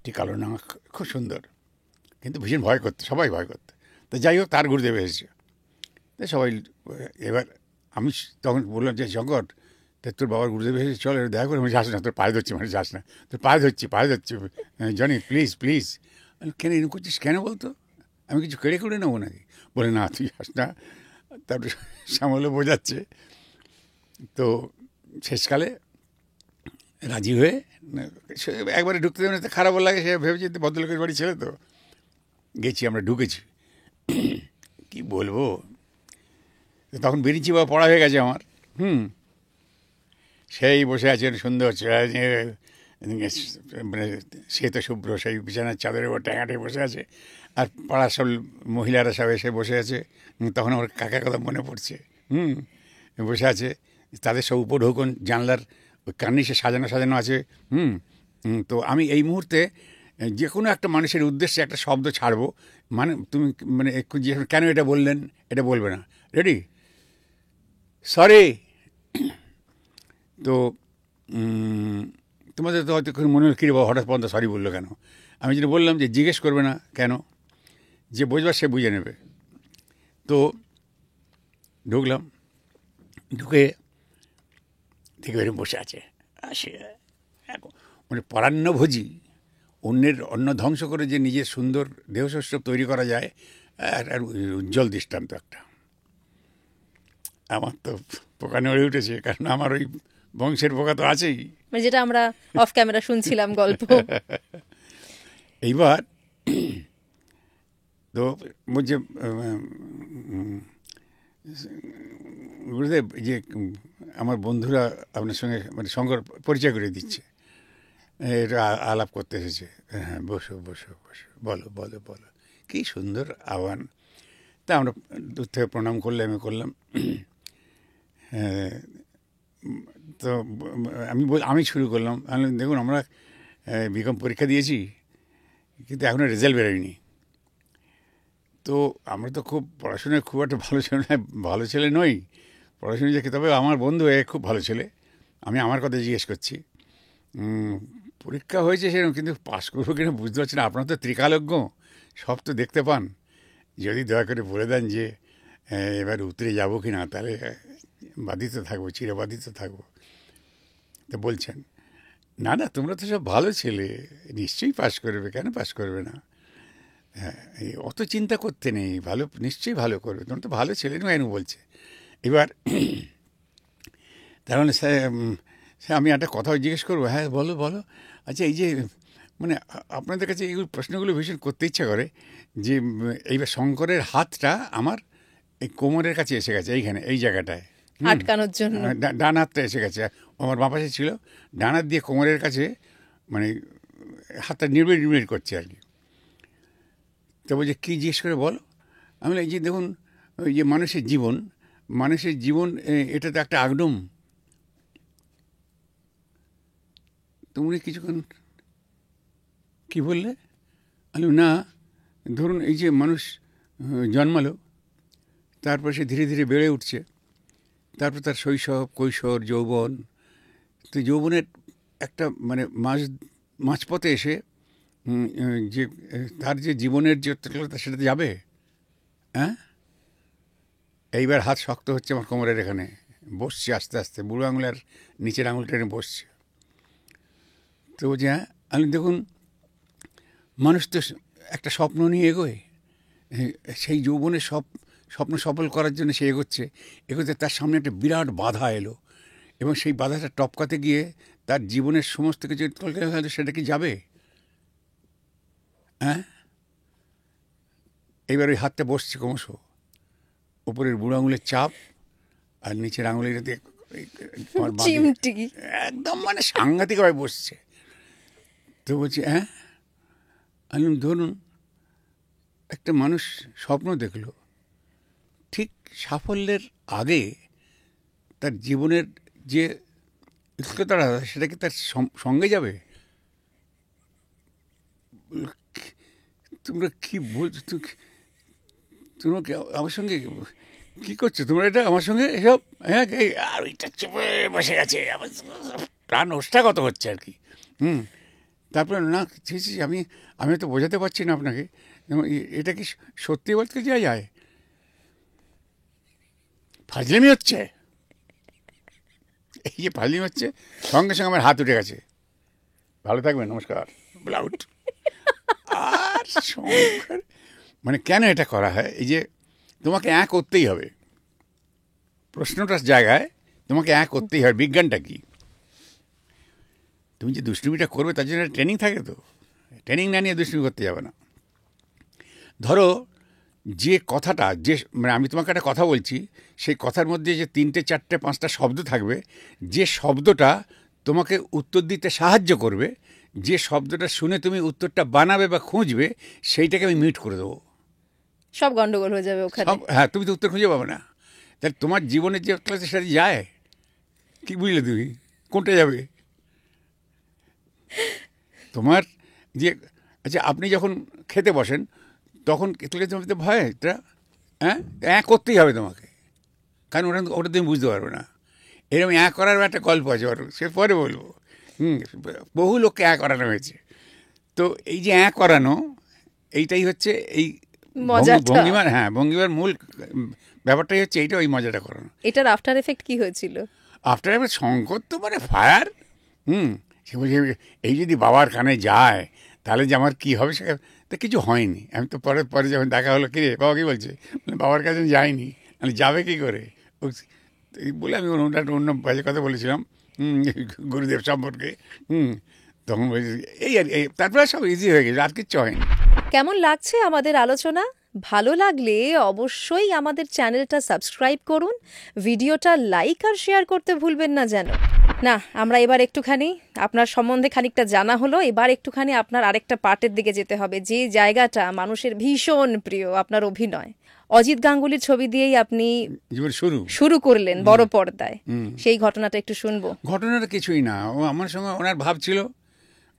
ঠিক কালো নাক, খুব সুন্দর, কিন্তু ভীষণ ভয় করতো, সবাই ভয় করতো। তো যাই হোক, তার গুরুদেব এসেছে, তো সবাই এবার আমি তখন বললাম যে শঙ্কর, তোর বাবার গুরুদেব এসেছে, চল দেখা করে। আমি যাস না, তোর পায়ে ধরছি, মানে যাস না, তোর পায়ে ধরছি জনি প্লিজ প্লিজ। কেন এরকম করছিস কেন বলতো, আমি কিছু কেড়ে করে নেবো নাকি? বলে না তুই যাস না। তারপরে শ্যামলও বোঝাচ্ছে। তো শেষকালে রাজি হয়ে, একবারে ঢুকতে দেবে না, খারাপও লাগে, সে ভেবেছি ভদ্রলোকের বাড়ি ছেলে তো। গেছি, আমরা ঢুকেছি, কি বলবো, তখন বেরিয়েছি বা পড়া হয়ে গেছে আমার। সেই বসে আছেন সুন্দর, মানে শ্বেত শুভ্র সেই বিছানার চাদরের ওপর ট্যাঙাটে বসে আছে, আর পাড়ার সব মহিলারা সব এসে বসে আছে। তখন আমার কাকার কথা মনে পড়ছে, বসে আছে, তাদের সব উপঢৌকন জানলার ওই কার্নিশে সাজানো আছে। তো আমি এই মুহূর্তে যে কোনো একটা মানুষের উদ্দেশ্যে একটা শব্দ ছাড়বো, মানে তুমি মানে কেন এটা বললেন, এটা বলবে না, রেডি? সরি। তো তোমাদের তো হয়তো মনে হল কিরে বাবা হঠাৎ পর্যন্ত সরি বললো কেন? আমি যেটা বললাম যে জিজ্ঞেস করবে না কেন, যে বুঝবার সে বুঝে নেবে। তো ঢুকলাম, ঢুকে দেখে এরকম বসে আছে, সে মানে পরান্নভোজী, অন্যের অন্ন ধ্বংস করে যে নিজের সুন্দর দেহশস্য তৈরি করা যায়, আর উজ্জ্বল দৃষ্টান্ত একটা। আমার তো পোকা নড়ে উঠেছে, কারণ আমার ওই বংশের পোকা তো আছেই, যেটা আমরা অফ ক্যামেরা শুনছিলাম গল্প। এইবার তো বলছে গুরুদেব যে আমার বন্ধুরা আপনার সঙ্গে মানে শঙ্কর পরিচয় করে দিচ্ছে, এটা আলাপ করতে এসেছে। হ্যাঁ, বসো বসো বসো, বলো বলো বলো, কী সুন্দর আহ্বান। তা আমরা দূর থেকে প্রণাম করলে আমি করলাম। তো আমি শুরু করলাম, দেখুন আমরা বিকম পরীক্ষা দিয়েছি, কিন্তু এখনও রেজাল্ট বেরোয়নি। তো আমরা তো খুব পড়াশোনায় খুব একটা ভালো ছেলে নই, পড়াশোনা যে, তবে আমার বন্ধু খুব ভালো ছেলে। আমি আমার কথা জিজ্ঞেস করছি, পরীক্ষা হয়েছে সেরকম, কিন্তু পাস করবো কিনা বুঝতে পারছি না। আপনার তো ত্রিকালজ্ঞ, সব তো দেখতে পান, যদি দয়া করে বলে দেন যে এবার উতরে যাবো কি না, তাহলে বাধিত থাকবো, চিরবাধিত থাকবো। তো বলছেন না না, তোমরা তো সব ভালো ছেলে, নিশ্চয়ই পাস করবে, কেন পাস করবে না, হ্যাঁ অত চিন্তা করতে নেই, ভালো নিশ্চয়ই ভালো করবে, তোমরা তো ভালো ছেলে নয়, বলছে। এবার তার মানে সে আমি একটা কথা জিজ্ঞেস করবো, হ্যাঁ বলো বলো। আচ্ছা, এই যে মানে আপনাদের কাছে এই প্রশ্নগুলো ভীষণ করতে ইচ্ছা করে, যে এইবার শঙ্করের হাতটা আমার এই কোমরের কাছে এসে গেছে, এইখানে এই জায়গাটায় আটকানোর জন্য ডান হাতটা এসে গেছে, আমার বাঁ পাশে ছিল, ডান হাত দিয়ে কোমরের কাছে মানে হাতটা নির্বিড় নির্বিড় করছে আর কি। তো বলছে কী জিজ্ঞেস করে বলো। আমি বলি, এই যে দেখুন ওই যে মানুষের জীবন এটা তো একটা আগডুম। তুমি কিছুক্ষণ কি বললে? আমি বলি, না ধরুন এই যে মানুষ জন্মালো, তারপর সে ধীরে ধীরে বেড়ে উঠছে, তারপর তার শৈশব, কৈশোর, যৌবন। তো যৌবনের একটা মানে মাঝপথে এসে যে তার যে জীবনের যে সেটাতে যাবে। হ্যাঁ, এইবার হাত শক্ত হচ্ছে আমার কোমরের এখানে, বসছে আস্তে আস্তে, বুড়ো আঙুলের নিচের আঙুল টেনে বসছে। তো বলছি, হ্যাঁ। আমি দেখুন মানুষ তো একটা স্বপ্ন নিয়ে এগোয়, সেই যৌবনের স্বপ্ন সফল করার জন্য সে এগোতে তার সামনে একটা বিরাট বাধা এলো, এবং সেই বাধাটা টপকাতে গিয়ে তার জীবনের সমস্ত কিছু সেটা কি যাবে? হ্যাঁ, এইবার ওই হাতটা বসছে ক্রমশ, উপরের বুড়ো আঙুলের চাপ আর নিচের আঙুলের একদম মানে সাংঘাতিকভাবে বসছে। তো বলছি, হ্যাঁ। আমি ধরুন একটা মানুষ স্বপ্ন দেখলো, ঠিক সাফল্যের আগে তার জীবনের যে উৎকটতা সেটা কি তার সঙ্গে যাবে? তোমরা কি বলছো? তোমরা আমার সঙ্গে কি করছো তোমরা? এটা আমার সঙ্গে এসব, হ্যাঁ, আর ওইটা চেপে বসে গেছে, আমার প্রাণ ওষ্ঠাগত হচ্ছে আর কি। তারপরে না আমি তো বোঝাতে পারছি না আপনাকে, এটা কি সত্যি বলতে যাওয়া যায়? ফাজলামি হচ্ছে, এই যে ফাজলামি হচ্ছে, সঙ্গে সঙ্গে আমার হাত উঠে গেছে। ভালো থাকবেন, নমস্কার, ব্লাউট। আর মানে কেন এটা করা হয়? এই যে তোমাকে করতেই হবে, প্রশ্নটার জায়গায় তোমাকে করতেই হবে। বিজ্ঞানটা কি? তুমি যে দুষ্টুমিটা করবে তার জন্য ট্রেনিং থাকে, তো ট্রেনিং না নিয়ে দুষ্টুমি করতে যাবে না। ধরো যে কথাটা, যে মানে আমি তোমাকে একটা কথা বলছি, সেই কথার মধ্যে যে 3টে 4টে 5টা শব্দ থাকবে, যে শব্দটা তোমাকে উত্তর দিতে সাহায্য করবে, যে শব্দটা শুনে তুমি উত্তরটা বানাবে বা খুঁজবে, সেইটাকে আমি মিউট করে দেবো। সব গন্ডগোল হয়ে যাবে ওখানে। হ্যাঁ, তুমি তো উত্তর খুঁজে পাবে না। তাহলে তোমার জীবনের যে ক্লাসের সাথে যায়, কি বুঝলে তুমি কোনটা যাবে? তোমার যে আচ্ছা, আপনি যখন খেতে বসেন তখন তোমার তো ভয়, এটা করতেই হবে তোমাকে, কারণ ওটা তুমি বুঝতে পারবে না। এরকম করার একটা গল্প আছে, সে পরে বলবো। বহু লোককে করানো হয়েছে। তো এই যে করানো, এইটাই হচ্ছে এই ভঙ্গিমার, ভঙ্গিমার মূল ব্যাপারটাই হচ্ছে এইটা, ওই মজাটা করানো। এটার আফটার এফেক্ট কি হয়েছিল? আফটার এফেক্ট সংকট তো মানে ফায়ার। সে বলছে, এই যদি বাবার কানে যায় তাহলে যে আমার কী হবে, সেটা তো কিছু হয়নি। আমি তো পরে যখন দেখা হলো, কিরে বাবা কী বলছে, বাবার কাছে যায়নি, মানে যাবে কী করে বলে আমি অন্য বাজে কথা বলেছিলাম গুরুদেব সম্পর্কে। তখন বলছি এই আর তারপরে সব ইজি হয়ে গেছে, আর কিচ্ছু হয়নি। কেমন লাগছে আমাদের আলোচনা? ভালো লাগলে অবশ্যই আমাদের চ্যানেলটা সাবস্ক্রাইব করুন, ভিডিওটা লাইক আর শেয়ার করতে ভুলবেন না যেন। না, আমরা এবার একটুখানি আপনার সম্বন্ধে খানিকটা জানা হলো, এবার একটুখানি আপনার আরেকটা পার্টের দিকে যেতে হবে, যে জায়গাটা মানুষের ভীষণ প্রিয়, আপনার অভিনয়। অজিত গাঙ্গুলির ছবি দিয়েই আপনি শুরু করলেন বড় পর্দায়, সেই ঘটনাটা একটু শুনবো। ঘটনাটা কিছুই না, ও আমার সঙ্গে ওনার ভাব ছিল,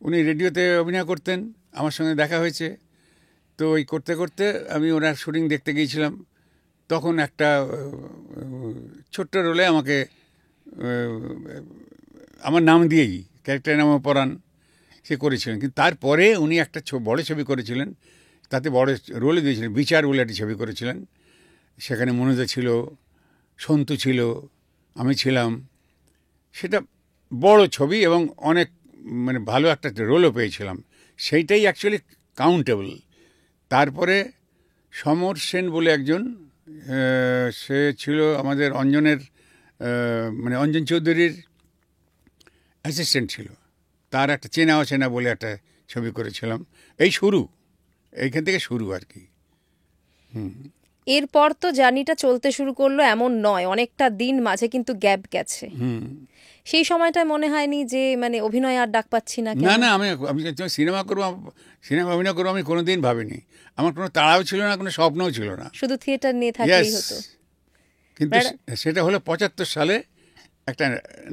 উনি রেডিওতে অভিনয় করতেন, আমার সঙ্গে দেখা হয়েছে। তো ওই করতে করতে আমি ওনার শুটিং দেখতে গিয়েছিলাম। তখন একটা ছোট্ট রোলে আমাকে আমার নাম দিয়েই, ক্যারেক্টারের নামও পরাণ, সে করেছিলেন। কিন্তু তারপরে উনি একটা বড় ছবি করেছিলেন, তাতে বড় রোলে দিয়েছিলেন, বিচার বলে একটি ছবি করেছিলেন। সেখানে মনোজা ছিল, সন্তু ছিল, আমি ছিলাম। সেটা বড় ছবি এবং অনেক মানে ভালো একটা রোলও পেয়েছিলাম, সেইটাই অ্যাকচুয়ালি কাউন্টেবল। তারপরে সমর সেন বলে একজন, সে ছিল আমাদের অঞ্জনের মানে অঞ্জন চৌধুরীর অ্যাসিস্ট্যান্ট ছিল, তার একটা চেনা অচেনা বলে একটা ছবি করেছিলাম। এই এইখান থেকে শুরু আর কি। এরপর তো জার্নিটা চলতে শুরু করলো এমন নয়, অনেকটা দিন মাঝে কিন্তু গ্যাপ গেছে। সেই সময়টায় মনে হয়নি যে মানে অভিনয় আর ডাক পাচ্ছি না? না না, আমি আমি সিনেমা করবো, সিনেমা অভিনয় করবো আমি কোনোদিন ভাবিনি। আমার কোনো তাড়াও ছিল না, কোনো স্বপ্নও ছিল না। শুধু থিয়েটার নিয়ে থাকলেই Yes, হতো। কিন্তু সেটা হলো 75 সালে একটা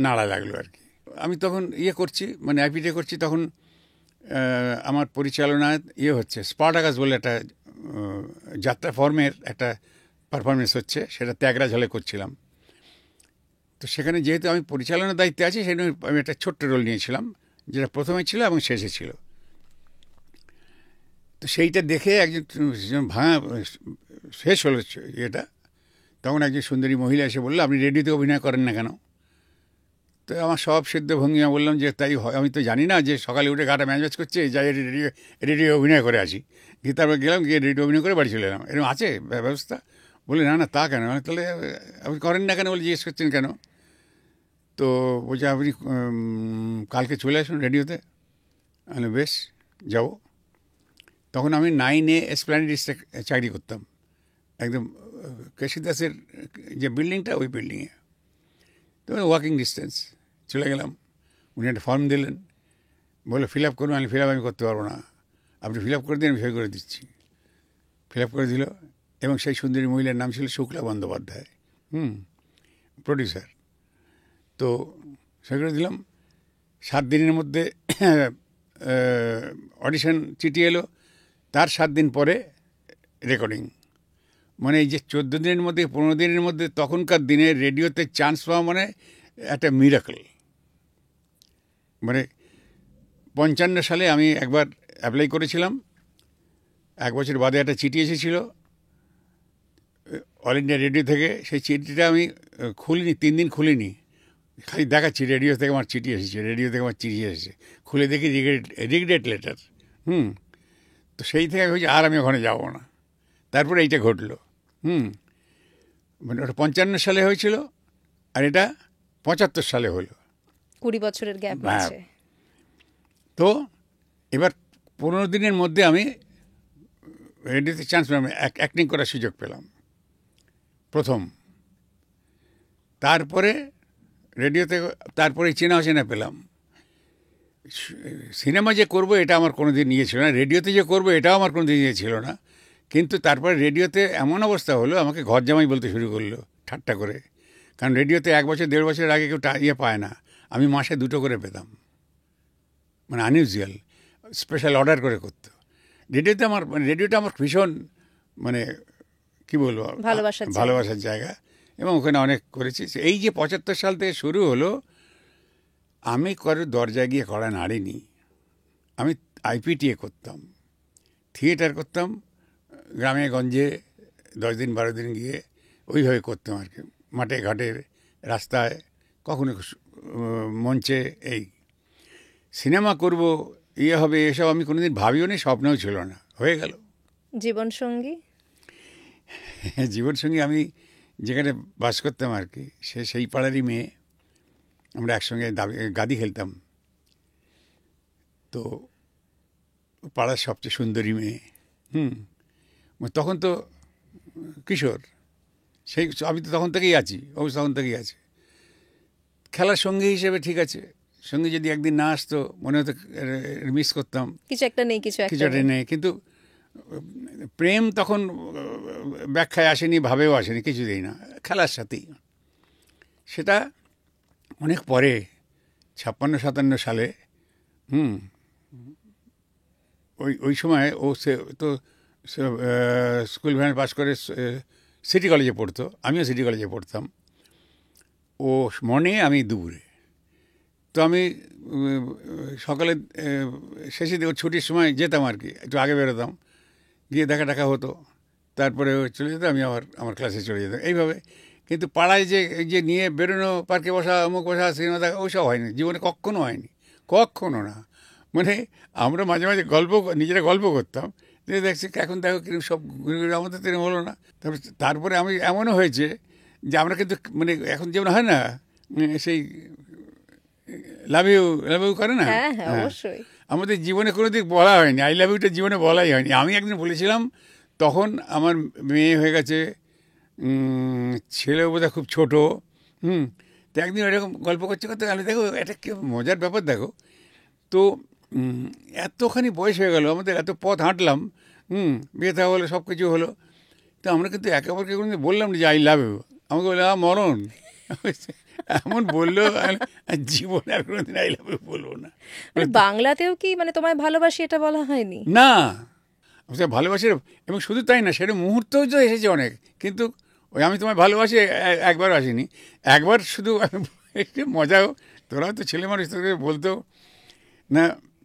নাড়া লাগলো আর কি। আমি তখন করছি, মানে আইপিটি করছি, তখন আমার পরিচালনায় হচ্ছে স্পার্টাকাস বলে একটা যাত্রা ফর্মের একটা পারফরমেন্স হচ্ছে, সেটা ত্যাগরাজ হলে করছিলাম। তো সেখানে যেহেতু আমি পরিচালনার দায়িত্বে আছি, সেখানে আমি একটা ছোট্ট রোল নিয়েছিলাম, যেটা প্রথমে ছিল এবং শেষে ছিল। তো সেইটা দেখে একজন ভাঙা শেষ হলো এটা, তখন একজন সুন্দরী মহিলা এসে বললো, আপনি রেডিওতে অভিনয় করেন না কেন? তো আমার সব সিদ্ধ ভঙ্গিমা বললাম যে তাই হয়, আমি তো জানি না যে সকালে উঠে গাটা ম্যাচ করছে, যাই রেডিও অভিনয় করে আসি। গিয়ে তারপর গেলাম, গিয়ে রেডিও অভিনয় করে বাড়ি চলে এলাম। এরকম আছে ব্যবস্থা? বলে না না, তা কেন? তাহলে আপনি করেন না কেন বলে জিজ্ঞেস করছেন কেন? তো বলছে আপনি কালকে চলে আসুন রেডিওতে। আমি বেশ যাবো। তখন আমি 9A এসপ্ল্যানেড চাকরি করতাম, একদম কেশি দাসের যে বিল্ডিংটা, ওই বিল্ডিংয়ে। তো ওয়াকিং ডিস্টেন্স চলে গেলাম। উনি একটা ফর্ম দিলেন, বলে ফিল আপ করুন। আমি ফিল আপ আমি করতে পারবো না, আপনি ফিল আপ করে দিন, আমি সই করে দিচ্ছি। ফিল আপ করে দিল, এবং সেই সুন্দরী মহিলার নাম ছিল শুক্লা বন্দ্যোপাধ্যায়, প্রডিউসার। তো সই করে দিলাম। 7 দিনের মধ্যে অডিশন চিঠি এলো, তার 7 দিন পরে রেকর্ডিং। মানে এই যে 14 দিনের মধ্যে 15 দিনের মধ্যে তখনকার দিনে রেডিওতে চান্স পাওয়া মানে একটা মিরাকল। মানে 55 সালে আমি একবার অ্যাপ্লাই করেছিলাম, 1 বছর বাদে একটা চিঠি এসেছিল অল ইন্ডিয়া রেডিও থেকে। সেই চিঠিটা আমি খুলিনি, 3 দিন খুলিনি, খালি দেখাচ্ছি রেডিও থেকে আমার চিঠি এসেছে, রেডিও থেকে আমার চিঠি এসেছে। খুলে দেখি রিগ্রেট লেটার। তো সেই থেকে আমি আর আমি ওখানে যাবো না। তারপরে এইটা ঘটলো। মানে ওটা 55 সালে হয়েছিল, আর এটা 75 সালে হলো। 20 বছরের গ্যাপ আছে। তো এবার 15 দিনের মধ্যে আমি রেডিওতে চান্স পেলাম, অ্যাক্টিং করার সুযোগ পেলাম প্রথম। তারপরে রেডিওতে, তারপরে চেনা অচেনা পেলাম। সিনেমা যে করব এটা আমার কোনো দিন ইয়ে ছিল না, রেডিওতে যে করব এটাও আমার কোনো দিন ইয়ে ছিল না। কিন্তু তারপরে রেডিওতে এমন অবস্থা হলো, আমাকে ঘর জামাই বলতে শুরু করলো ঠাট্টা করে। কারণ রেডিওতে 1 বছর 1.5 বছর আগে কেউ পায় না, আমি মাসে 2টো করে পেতাম, মানে আনইউজুয়াল। স্পেশাল অর্ডার করে করতো। রেডিওটা আমার ভীষণ, মানে কি বলবো, ভালোবাসার জায়গা, এবং ওখানে অনেক করেছি। এই যে 75 সাল থেকে শুরু হলো, আমি দরজায় গিয়ে কড়া নাড়িনি। আমি আইপিটিএ করতাম, থিয়েটার করতাম, গ্রামে গঞ্জে 10 দিন 12 দিন গিয়ে ওইভাবে করতাম আর কি, মাঠে ঘাটে রাস্তায়, কখনো মঞ্চে। এই সিনেমা করব, হবে, এসব আমি কোনোদিন ভাবিও নি, স্বপ্নেও ছিল না। হয়ে গেল। জীবনসঙ্গী? জীবনসঙ্গী আমি যেখানে বাস করতাম আর কি, সেই পাড়ারই মেয়ে। আমরা একসঙ্গে গাদি খেলতাম। তো পাড়ার সবচেয়ে সুন্দরী মেয়ে। তখন তো কিশোর, আমি তো তখন থেকেই আছি, অবশ্য তখন থেকেই আছি। খেলার সঙ্গী হিসেবে ঠিক আছে, সঙ্গী যদি একদিন না আসতো মনে হতো মিস করতাম, কিছু একটা নেই। কিন্তু প্রেম তখন ব্যাখ্যায় আসেনি, ভাবেও আসেনি, কিছুতেই না, খেলার সাথেই। সেটা অনেক পরে 56-57 সালে। ওই সময় ও তো স্কুল ভ্যান পাস করে সিটি কলেজে পড়তো, আমিও সিটি কলেজে পড়তাম। ও মর্নিংয়ে, আমি দুপুরে। তো আমি সকালে শেষে ওর ছুটির সময় যেতাম আর কি, একটু আগে বেরোতাম, গিয়ে দেখা হতো, তারপরে ও চলে যেত, আমি আমার ক্লাসে চলে যেতাম, এইভাবে। কিন্তু পাড়ায় যে নিয়ে বেরোনো, পার্কে বসা, অমুক বসা, সিনেমা দেখা, ওইসব হয়নি জীবনে, কখনো হয়নি, কখনো না। মানে আমরা মাঝে মাঝে নিজেরা গল্প করতাম, দেখছি এখন দেখো কিরকম সব ঘুরে ঘুরে, আমাদের তো হলো না। তারপরে আমি এমনও হয়েছে যে আমরা কিন্তু, মানে এখন যেমন হয় না, সেই লাভ ইউ করে না, আমাদের জীবনে কোনো দিক বলা হয়নি, আই লাভ ইউটা জীবনে বলাই হয়নি। আমি একদিন বলেছিলাম, তখন আমার মেয়ে হয়ে গেছে, ছেলে বোধহয় খুব ছোট, তো একদিন এরকম গল্প করতে করতে আমি দেখো এটা কি মজার ব্যাপার দেখো তো এতখানি বয়স হয়ে গেল আমাদের, এত পথ হাঁটলাম, বিয়ে থা হলো, সব কিছু হলো, তো আমরা কিন্তু একে অপরকে কোনো বললাম না যে আই লাভ ইউ। আমাকে বললো মরণ, এমন বললো জীবনে আর কোনোদিন আই লাভ ইউ বলবো না। মানে বাংলাতেও কি মানে তোমায় ভালোবাসি এটা বলা হয়নি? না, ভালোবাসি, এবং শুধু তাই না, সেটা মুহূর্তেও তো এসেছে অনেক, কিন্তু ওই আমি তোমায় ভালোবাসি একবার আসিনি, একবার শুধু একটু মজাও, তোরা তো ছেলে মানুষ, তোকে বলতো না,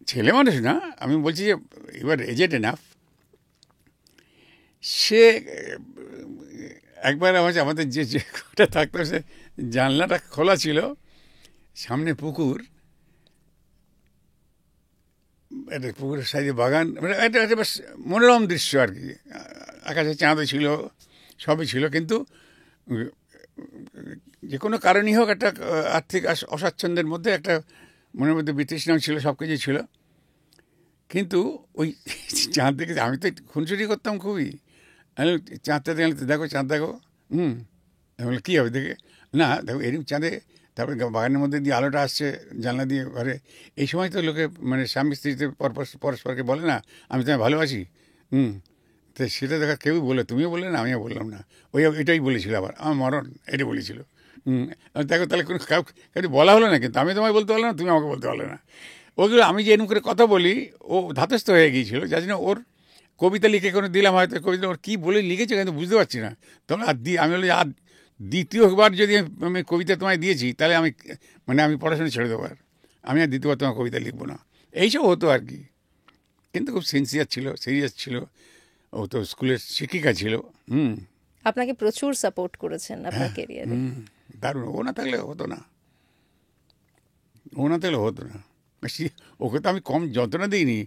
ছেলে মানুষ না, আমি বলছি যে এবার এজেড এনাফ। সে একবার আমাদের যে ঘরটা থাকতো সে জানলাটা খোলা ছিল, সামনে পুকুর, একটা পুকুরের সাইডে বাগান, মানে এটা একটা বেশ মনোরম দৃশ্য আর কি, আকাশে চাঁদও ছিল, সবই ছিল, কিন্তু যে কোনো কারণই হোক একটা আর্থিক অস্বাচ্ছন্দ্যের মধ্যে একটা মনের মধ্যে বিতৃষ্ণাও ছিল, সব কিছুই ছিল। কিন্তু ওই চাঁদ দেখে আমি তো খুনসুটি করতাম খুবই, আমি চাঁদটা দেখলাম, দেখো চাঁদ দেখো, আমি বলি কী হবে দেখে, না দেখো এরকম চাঁদে, তারপরে বাগানের মধ্যে দিয়ে আলোটা আসছে জানলা দিয়ে ঘরে, এই সময় তো লোকে মানে স্বামী স্ত্রীতে পরস্পরকে বলে না আমি তোমায় ভালোবাসি, তো সেটা দেখা কেউ বলে, তুমিও বললে না, আমিও বললাম না, ওই এটাই বলেছিল, আবার আমার মরণ এটা বলেছিল। দেখো তাহলে কোনো কাউকে বলা হলো না, কিন্তু আমি তোমায় বলতে পারলাম না, তুমি আমাকে বলতে পারলে না। ওগুলো আমি যে এরকম করে কথা বলি ও ধাতস্থ হয়ে গিয়েছিল, যার জন্য ওর কবিতা লিখে কোনো দিলাম, হয়তো কবিতা ওর কী বলে লিখেছে কিন্তু বুঝতে পারছি না, তখন আমি বলি আর দ্বিতীয়বার যদি আমি কবিতা তোমায় দিয়েছি তাহলে আমি পড়াশোনা ছেড়ে দেবো, আর আমি আর দ্বিতীয়বার তোমার কবিতা লিখবো না, এইসব হতো আর কি। কিন্তু খুব সিনসিয়ার ছিল, সিরিয়াস ছিল, ও তো স্কুলের শিক্ষিকা ছিল। আপনাকে প্রচুর সাপোর্ট করেছেন আপনার ক্যারিয়ারে। দারুণ, ও না থাকলে হতো না, ও না থাকলে হতো না। ওকে তো আমি কম যন্ত্রণা দিইনি,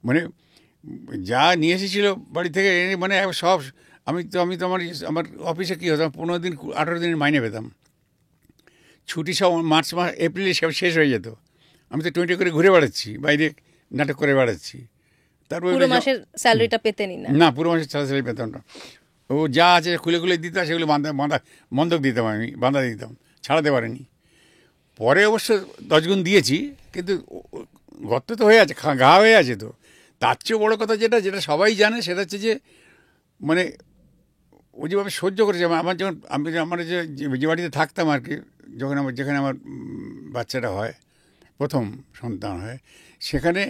মানে যা নিয়ে এসেছিল বাড়ি থেকে, মানে সব, আমি তো আমার অফিসে কী হতো, 15 দিন 18 দিনের মাইনে পেতাম, ছুটি সব মার্চ মাস এপ্রিলে সব শেষ হয়ে যেত, আমি তো 20 করে ঘুরে বেড়াচ্ছি, বাইরে নাটক করে বেড়াচ্ছি, তারপর পুরো মাসের স্যালারিটা পেতেনি না, পুরো মাসের স্যালারি পেতাম না, ও যা আছে খুলে খুলে দিত, সেগুলো বন্ধক দিতাম, আমি বাঁধা দিতাম, ছাড়াতে পারিনি। পরে অবশ্য 10 গুণ দিয়েছি, কিন্তু গর্ত তো হয়ে আছে, ঘা হয়ে আছে, তো তার চেয়েও বড়ো কথা যেটা সবাই জানে, সেটা হচ্ছে যে মানে ও যেভাবে সহ্য করেছে, আমার যে বাড়িতে থাকতাম আর কি, যেখানে আমার বাচ্চাটা হয়, প্রথম সন্তান হয়, সেখানে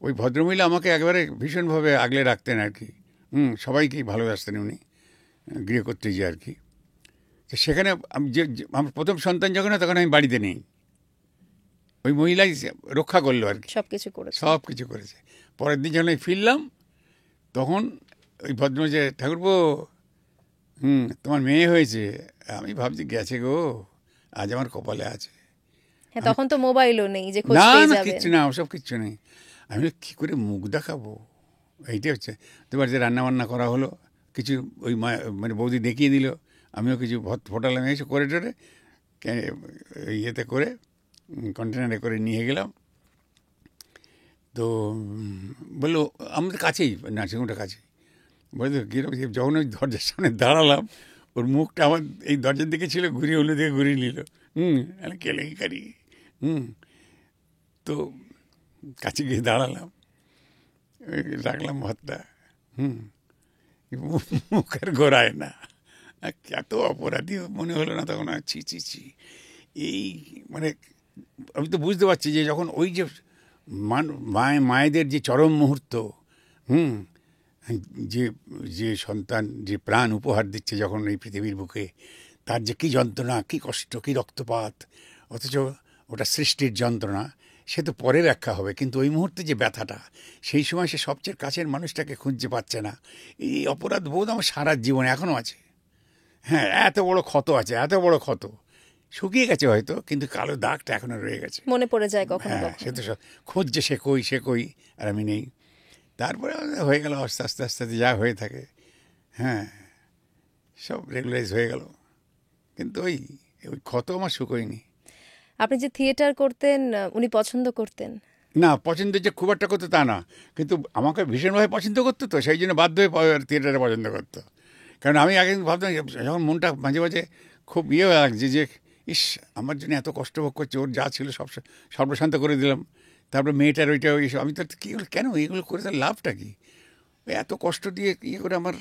ওই ভদ্রমহিলা আমাকে একেবারে ভীষণভাবে আগলে রাখতেন আর কি, সবাইকেই ভালোবাসতেন উনি, গৃহকর্ত্রী যে আর কি। তো সেখানে আমার প্রথম সন্তান যখন হয় তখন আমি বাড়িতে নেই, ওই মহিলাই রক্ষা করলো আর কি, সব কিছু করেছে। পরের দিন যখন আমি ফিরলাম তখন ওই ভদ্র যে ঠাকুরপো, তোমার মেয়ে হয়েছে, আমি ভাবছি গেছে গো, আজ আমার কপালে আছে। তখন তো মোবাইলও নেই যে খোঁজ পেয়ে যাবেন, কিচ্ছু না, ওসব কিচ্ছু নেই। আমি কী করে মুখ দেখাবো, এইটাই হচ্ছে। তোমার যে রান্নাবান্না করা হলো, কিছু ওই মানে বৌদি দেখিয়ে দিল, আমিও কিছু ফোটালাম, এসে করে টোরে ইয়েতে করে কন্টেনারে করে নিয়ে গেলাম। তো বললো আমাদের কাছেই, নার্সিংহোমটা কাছেই, বলতো কীরকম, যখন ওই দরজার সামনে দাঁড়ালাম, ওর মুখটা আমার এই দরজার দিকে ছিল, ঘুরিয়ে অন্য দিকে ঘুরিয়ে নিল, কেলেঙ্কারি। তো কাছে গিয়ে দাঁড়ালাম, রাখলাম ভাতটা, মুখের ঘোরায় না, এত অপরাধী মনে হলো না তখন, ছি ছি ছি, এই মানে আমি তো বুঝতে পারছি যে যখন ওই যে মায়েদের যে চরম মুহূর্ত, যে সন্তান যে প্রাণ উপহার দিচ্ছে যখন এই পৃথিবীর বুকে, তার যে কী যন্ত্রণা, কী কষ্ট, কী রক্তপাত, অথচ ওটা সৃষ্টির যন্ত্রণা, সে তো পরে ব্যাখ্যা হবে, কিন্তু ওই মুহূর্তে যে ব্যথাটা, সেই সময় সে সবচেয়ে কাছের মানুষটাকে খুঁজতে পারছে না, এই অপরাধ বোধ আমার সারা জীবনে এখনও আছে। হ্যাঁ, এত বড় ক্ষত আছে, এত বড় ক্ষত, শুকিয়ে গেছে হয়তো, কিন্তু কালো দাগটা এখনো রয়ে গেছে, মনে পড়ে যায় কখনো। হ্যাঁ, সে তো খুঁজছে, সে কই, আর আমি নেই। তারপরে হয়ে গেল আস্তে আস্তে আস্তে আস্তে যা হয়ে থাকে, হ্যাঁ, সব রেগুলারাইজ হয়ে গেল, কিন্তু ওই ক্ষত আমার শুকোয়নি। আপনি যে থিয়েটার করতেন, উনি পছন্দ করতেন? না, পছন্দ যে খুব একটা করতো তা না, কিন্তু আমাকে ভীষণভাবে পছন্দ করতো, তো সেই জন্য বাধ্য হয়ে থিয়েটারে পছন্দ করতো। কারণ আমি আগে ভাবতাম, যখন মনটা মাঝে মাঝে খুব লাগছে যে ইস, আমার জন্য এত কষ্ট ভোগ করছে, ওর যা ছিল সব সর্বশান্ত করে দিলাম। তারপরে মেয়েটার ওইটা এইসব, আমি তো কী হলো, কেন এইগুলো করে তার লাভটা কী? ওই এত কষ্ট দিয়ে ইয়ে করে আমার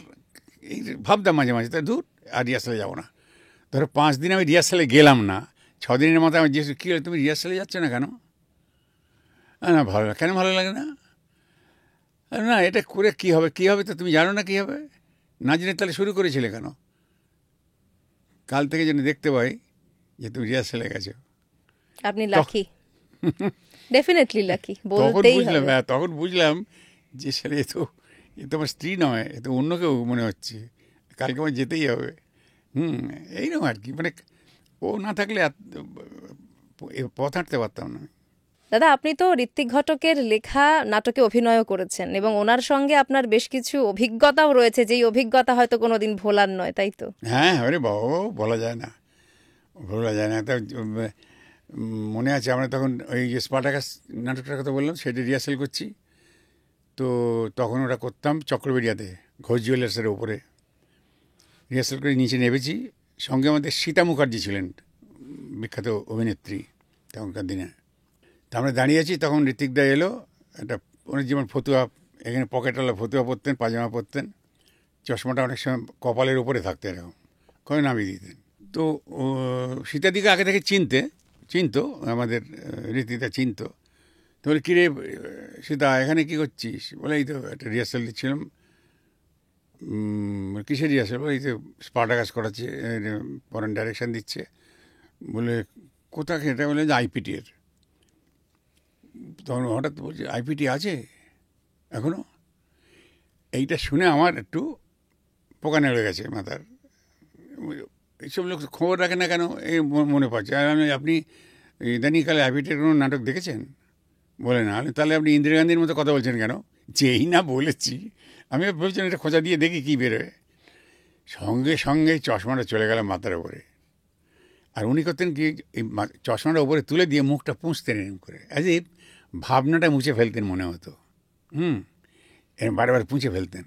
এই যে ভাবতাম মাঝে মাঝে, তাই দূর আর রিহার্সালে যাবো না। ধরো 5 দিন আমি রিহার্সালে গেলাম না, 6 দিনের মাথায় আমি জিজ্ঞেস কী হলো, তুমি রিহার্সালে যাচ্ছ না কেন? না ভালো লাগে, কেন ভালো লাগে না? না এটা করে কী হবে, কী হবে তো তুমি জানো না কী হবে? না জেনে তাহলে শুরু করেছিলে কেন? কাল থেকে যেন দেখতে পাই যে তুমি রিহার্সালে গেছো। আপনি লাকি, ডেফিনেটলি লাকি, তখন বলতেই বুঝলাম, হবে। হ্যাঁ তখন বুঝলাম যে সেটা এ তো আমার স্ত্রী নয়, এ তো অন্য কেউ মনে হচ্ছে, কালকে আমার যেতেই হবে। এইরকম আর কি, মানে ও না থাকলে এ পথ হাঁটতে পারতাম না। দাদা, আপনি তো ঋত্বিক ঘটকের লেখা নাটকে অভিনয়ও করেছেন এবং ওনার সঙ্গে আপনার বেশ কিছু অভিজ্ঞতাও রয়েছে, যেই অভিজ্ঞতা হয়তো কোনোদিন ভোলার নয়, তাই তো? হ্যাঁ আরে বাবা, বলা যায় না, বলা যায় না। তা মনে আছে আমরা তখন ওই যে স্পার্টাকাস নাটকটার কথা বললাম, সেটা রিহার্সেল করছি। তো তখন ওটা করতাম চক্রবেড়িয়াতে, ঘোষ জুয়েলার্সের ওপরে রিহার্সেল করে নিচে নেমেছি। সঙ্গে আমাদের সীতা মুখার্জি ছিলেন, বিখ্যাত অভিনেত্রী তখনকার দিনে। তা আমরা দাঁড়িয়ে আছি, তখন ঋত্বিকদা এলো। একটা উনি যেমন ফতুয়া, এখানে পকেটওয়ালা ফতুয়া পরতেন, পাজামা পরতেন, চশমাটা অনেক সময় কপালের উপরে থাকতো, এরকম করে নামিয়ে দিতেন। তো সীতাদিকে আগে থেকে চিনতো আমাদের ঋত্বিকদা চিনতো। তো বলে, কিরে সীতা এখানে কী করছিস? বলে এই তো একটা রিহার্সাল দিচ্ছিলাম। কিসের রিহার্সাল? বলে এই তো স্পার্টাকাস করাচ্ছে, ফরেন ডাইরেকশন দিচ্ছে। বলে কোথাকে? এটা বলে যে আইপিটি এর। তখন হঠাৎ বলছে আইপিটি আছে এখনও? এইটা শুনে আমার একটু পোকা নেড়ে গেছে মাথার। এইসব লোক খবর রাখে না কেন এই মনে পড়ছে। আর আপনি ইদানিংকালে আইপিটির কোনো নাটক দেখেছেন? বলে না। তাহলে আপনি ইন্দিরা গান্ধীর মতো কথা বলছেন কেন? যেই না বলেছি, আমি ভেবেছিলাম এটা খোঁজা দিয়ে দেখি কী বেরোয়। সঙ্গে সঙ্গে চশমাটা চলে গেল মাথার উপরে। আর উনি করতেন কি, এই চশমাটা উপরে তুলে দিয়ে মুখটা পুঁছতেন এরকম করে, অ্যাজ এ ভাবনাটা মুছে ফেলতেন মনে হতো। এরকম বারবার পুঁছে ফেলতেন।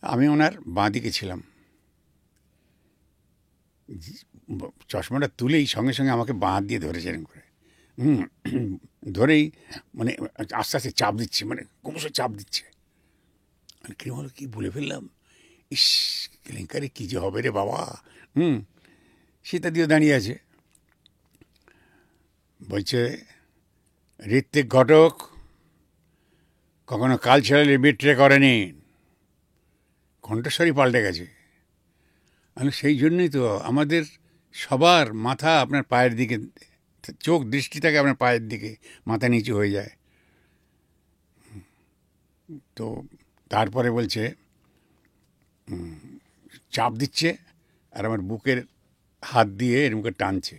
আমি ওনার বাঁ দিকে ছিলাম। চশমাটা তুলেই সঙ্গে সঙ্গে আমাকে বাঁ দিয়ে ধরেছে এরকম করে। ধরেই মানে আস্তে আস্তে চাপ দিচ্ছে, মানে ক্রমশ চাপ দিচ্ছে। কিরম হলো, কী বলে ফেললাম, ইস কেলেঙ্কারি কী যে হবে রে বাবা। সীতা দিয়ে দাঁড়িয়ে আছে, বলছে ঋত্বিক ঘটক কখনো কালচারালি বিট্রে করেনি। কণ্ঠস্বরই পাল্টে গেছে। আমি সেই জন্যই তো আমাদের সবার মাথা আপনার পায়ের দিকে, চোখ দৃষ্টি থাকে আপনার পায়ের দিকে, মাথা নিচু হয়ে যায়। তো তারপরে বলছে চাপ দিচ্ছে আর আমার বুকের হাত দিয়ে এরকম করে টানছে,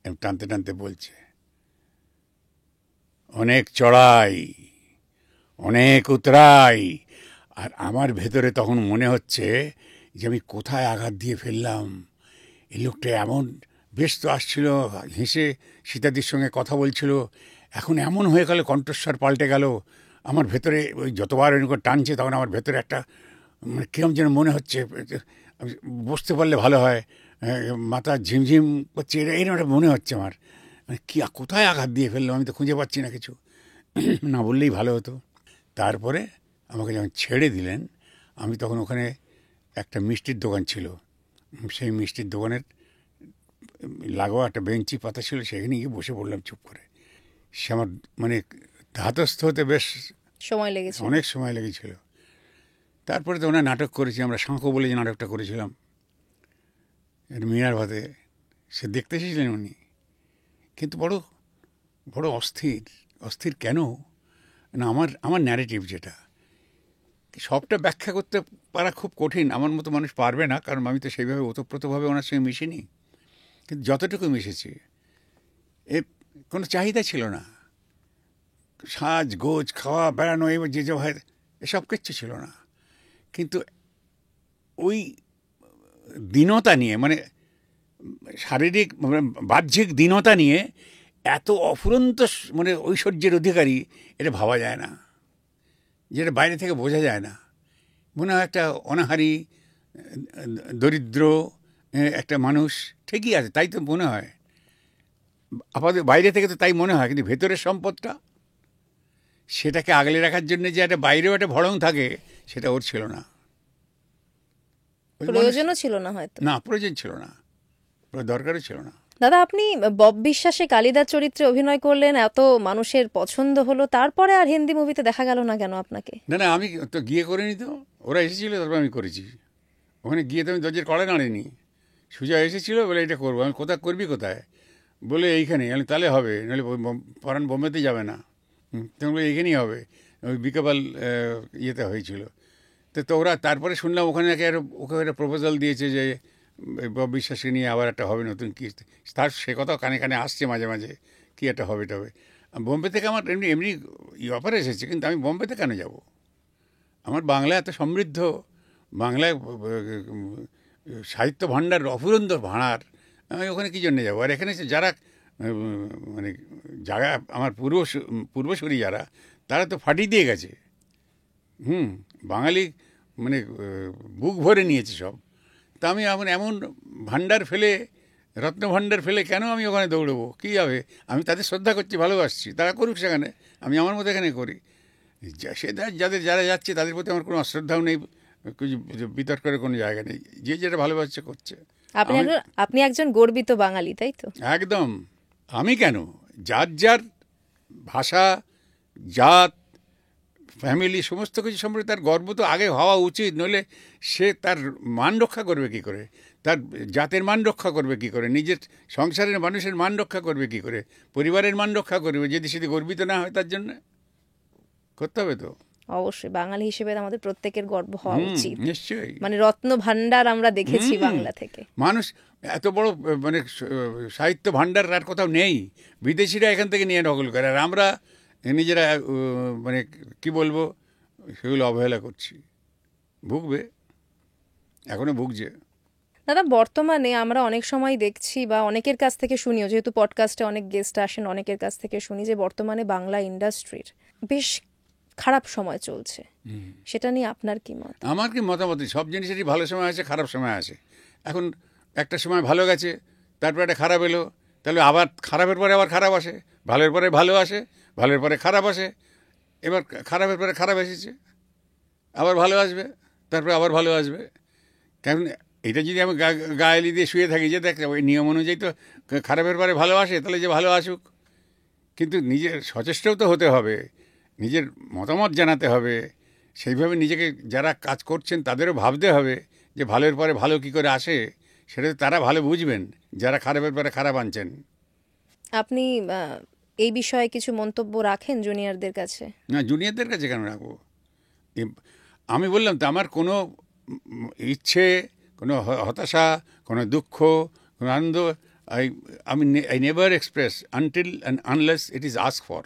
এরকম টানতে টানতে বলছে অনেক চড়াই, অনেক উতরাই। আর আমার ভেতরে তখন মনে হচ্ছে যে আমি কোথায় আঘাত দিয়ে ফেললাম। এই লোকটা এমন ব্যস্ত আসছিল, হেসে সীতাদির সঙ্গে কথা বলছিল, এখন এমন হয়ে গেল, কণ্ঠস্বর পাল্টে গেল। আমার ভেতরে ওই যতবার এরকম টানছে তখন আমার ভেতরে একটা মানে কিরম যেন মনে হচ্ছে, বসতে পারলে ভালো হয়, মাথা ঝিমঝিম করছে, এরকম একটা মনে হচ্ছে আমার। মানে কি কোথায় আঘাত দিয়ে ফেললাম, আমি তো খুঁজে পাচ্ছি না কিছু। না বললেই ভালো হতো। তারপরে আমাকে যখন ছেড়ে দিলেন, আমি তখন ওখানে একটা মিষ্টির দোকান ছিল, সেই মিষ্টির দোকানের লাগোয়া একটা বেঞ্চি পাতা ছিল, সেখানে গিয়ে বসে পড়লাম চুপ করে। সে আমার মানে ধাতস্থ হতে বেশ সময় লেগেছে, অনেক সময় লেগেছিল। তারপরে তো ওনার নাটক করেছি আমরা, শাঁখো বলে যে নাটকটা করেছিলাম মিনার ভাতে, সে দেখতে এসেছিলেন উনি। কিন্তু বড় বড় অস্থির কেন না, আমার ন্যারেটিভ যেটা, সবটা ব্যাখ্যা করতে পারা খুব কঠিন, আমার মতো মানুষ পারবে না, কারণ আমি তো সেইভাবে ওতপ্রোতভাবে ওনার সঙ্গে মিশিনি। কিন্তু যতটুকু মিশেছি, এ কোনো চাহিদা ছিল না, সাজ গোজ খাওয়া বেড়ানো এবার যে যে হয় এসব কিচ্ছু ছিল না। কিন্তু ওই দীনতা নিয়ে, মানে শারীরিক মানে বাহ্যিক দীনতা নিয়ে এত অফুরন্ত মানে ঐশ্বর্যের অধিকারী, এটা ভাবা যায় না, যেটা বাইরে থেকে বোঝা যায় না। মনে হয় একটা অনাহারী, দরিদ্র, একটা মানুষ ঠিকই আছে, তাই তো মনে হয় আপাতত, বাইরে থেকে তো তাই মনে হয়, কিন্তু ভেতরের সম্পদটা সেটাকে আগলে রাখার জন্য যে একটা বাইরেও একটা ভড়ং থাকে, সেটা ওর ছিল না। ওই মানুষ- প্রয়োজনও ছিল না হয়তো। না, প্রয়োজন ছিল না, দরকারও ছিল না। দাদা, আপনি বব বিশ্বাসে কালিদার চরিত্রে অভিনয় করলেন, এত মানুষের পছন্দ হলো, তারপরে আর হিন্দি মুভিতে দেখা গেল না কেন আপনাকে? না না, আমি তো গিয়ে করিনি, তো ওরা এসেছিল, তারপর আমি করেছি। ওখানে গিয়ে তো আমি দরজার কড়া নাড়িনি। সুজয় এসেছিল, বলে এটা করবো। আমি কোথায় করবি, কোথায়? বলে এইখানে। আমি তাহলে হবে, নাহলে পরান বোম্বেতে যাবে না। তখন বলে এইখানেই হবে। ওই বিকাবাল ইয়েতে হয়েছিল। তো ওরা তারপরে শুনলাম ওখানে ওকে একটা প্রপোজাল দিয়েছে যে বব বিশ্বাসকে নিয়ে আবার একটা হবে নতুন কি। তার সে কথাও কানে কানে আসছে মাঝে মাঝে, কি একটা হবে টবে। বোম্বে থেকে আমার এমনি এমনি অফার এসেছে, কিন্তু আমি বোম্বেতে কেন যাব? আমার বাংলা এত সমৃদ্ধ, বাংলায় সাহিত্য ভাণ্ডার অফুরন্ত ভাঁড়ার, আমি ওখানে কী জন্যে যাবো? আর এখানে যারা মানে যারা আমার পূর্বসূরি যারা, তারা তো ফাটিয়ে দিয়ে গেছে। বাঙালি মানে বুক ভরে নিয়েছে সব। তা আমি এমন ভাণ্ডার ফেলে, রত্ন ভাণ্ডার ফেলে কেন আমি ওখানে দৌড়বো? কী হবে? আমি তাদের শ্রদ্ধা করছি, ভালোবাসছি, তারা করুক সেখানে, আমি আমার মতো এখানে করি। যারা যাচ্ছে তাদের প্রতি আমার কোনো অশ্রদ্ধাও নেই, কিছু বিতর্কের কোনো জায়গা নেই। যে যেটা ভালোবাসছে করছে। আপনি একজন গর্বিত বাঙালি, তাই তো? একদম। আমি কেন, যার যার ভাষা, জাত, ফ্যামিলি, সমস্ত কিছু সম্পর্কে তার গর্ব তো আগে হওয়া উচিত। নইলে সে তার মান রক্ষা করবে কী করে? তার জাতের মান রক্ষা করবে কী করে? নিজের সংসারের মানুষের মান রক্ষা করবে কী করে? পরিবারের মান রক্ষা করবে যদি সেটি গর্বিত না হয়। তার জন্য করতে হবে তো। অবশ্যই বাঙালি হিসেবে আমাদের প্রত্যেকের গর্ব হওয়া উচিত। নিশ্চয়ই। মানে রত্ন ভান্ডার আমরা দেখেছি বাংলা থেকে। মানুষ এত বড় মানে সাহিত্য ভাণ্ডার আর কোথাও নেই। বিদেশিরা এখান থেকে নিয়ে নকল করে, আর আমরা নিজেরা মানে কি বলবো, সেগুলো অবহেলা করছি। ভুগবে, এখনো ভুগছে। দাদা, বর্তমানে আমরা অনেক সময় দেখছি বা অনেকের কাছ থেকে শুনিও, যেহেতু পডকাস্টে অনেক গেস্ট আসেন, অনেকের কাছ থেকে শুনি যে বর্তমানে বাংলা ইন্ডাস্ট্রির বেশ খারাপ সময় চলছে। সেটা নিয়ে আপনার কি মত? আমার কি মতামত, সব জিনিসেরই ভালো সময় আছে, খারাপ সময় আছে। এখন একটা সময় ভালো গেছে, তারপর একটা খারাপ এলো, তাহলে আবার খারাপের পরে আবার খারাপ আসে, ভালোর পরে ভালো আসে, ভালোর পরে খারাপ আসে। এবার খারাপের পরে খারাপ এসেছে, আবার ভালো আসবে, তারপরে আবার ভালো আসবে। কারণ এটা যদি আমি গায়েলি দিয়ে শুয়ে থাকি যে দেখ ওই নিয়ম অনুযায়ী তো খারাপের পরে ভালো আসে, তাহলে যে ভালো আসুক। কিন্তু নিজের সচেষ্টও তো হতে হবে, নিজের মতামত জানাতে হবে, সেইভাবে নিজেকে যারা কাজ করছেন তাদেরও ভাবতে হবে যে ভালোর পরে ভালো কী করে আসে, সেটা তারা ভালো বুঝবেন যারা খারাপের পরে খারাপ আনছেন। আপনি এই বিষয়ে কিছু মন্তব্য রাখেন জুনিয়রদের কাছে? না, জুনিয়রদের কাছে কেন রাখবো? আমি বললাম তো, আমার কোনো ইচ্ছে, কোনো হতাশা, কোনো দুঃখ, কোনো আনন্দ I never express until and unless it is ask for.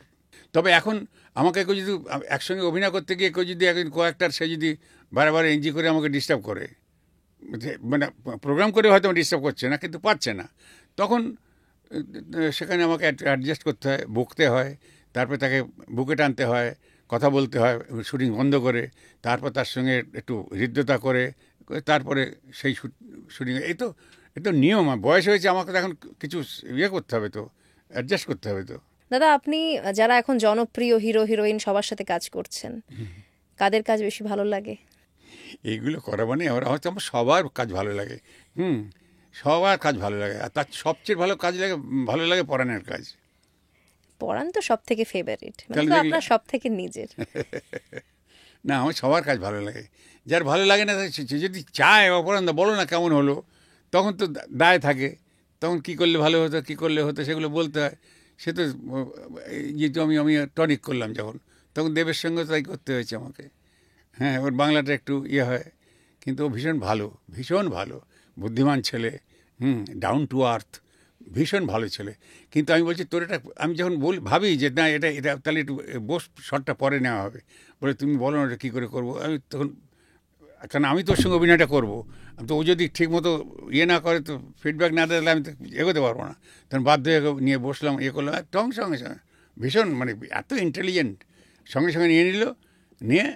তবে এখন আমাকে কেউ যদি একসঙ্গে অভিনয় করতে গিয়ে কেউ যদি একজন কো-অ্যাক্টর, সে যদি বারে এনজি করে আমাকে ডিস্টার্ব করে, মানে প্রোগ্রাম করে হয়তো ডিস্টার্ব করছে না, কিন্তু পারছে না, তখন সেখানে আমাকে অ্যাডজাস্ট করতে হয়, বকতে হয়, তারপরে তাকে বুকে টানতে হয়, কথা বলতে হয় শুটিং বন্ধ করে, তারপর তার সঙ্গে একটু হৃদ্যতা করে তারপরে সেই শুটিং। এই তো নিয়ম। বয়স হয়েছে, আমাকে তো এখন কিছু ইয়ে করতে হবে, তো অ্যাডজাস্ট করতে হবে তো। দাদা, আপনি যারা এখন জনপ্রিয় হিরো হিরোইন সবার সাথে কাজ করছেন, কাদের কাজ বেশি ভালো লাগে? এইগুলো করা মানে আমার সবার কাজ ভালো লাগে। সবার কাজ ভালো লাগে, আর তার সবচেয়ে ভালো লাগে পরাণের কাজ। পরাণ তো সব থেকে ফেভারিট, আপনার সব থেকে নিজের। না, আমার সবার কাজ ভালো লাগে। যার ভালো লাগে না সে যদি চায় অপরাধ বলো না কেমন হলো, তখন তো দায় থাকে, তখন কি করলে ভালো হতো, কি করলে হতো সেগুলো বলতে হয়। সে তো যেহেতু আমি টনিক করলাম যখন, তখন দেবের সঙ্গে তাই করতে হয়েছে আমাকে। হ্যাঁ, ওর বাংলাটা একটু ইয়ে হয়, কিন্তু ও ভীষণ ভালো বুদ্ধিমান ছেলে, ডাউন টু আর্থ, ভীষণ ভালো ছেলে। কিন্তু আমি বলছি তোর এটা, আমি যখন ভাবি যে না এটা তাহলে একটু বস, শটটা পরে নেওয়া হবে, বলে তুমি বলো না এটা কী করে করবো। আমি তখন, কারণ আমি তোর সঙ্গে অভিনয়টা করবো, তো ও যদি ঠিকমতো ইয়ে না করে, তো ফিডব্যাক না দিলে আমি তো এগোতে পারবো না। তখন বাধ্য হয়ে নিয়ে বসলাম, ইয়ে করলাম, সঙ্গে ভীষণ মানে এত ইন্টেলিজেন্ট, সঙ্গে নিয়ে নিল, নিয়ে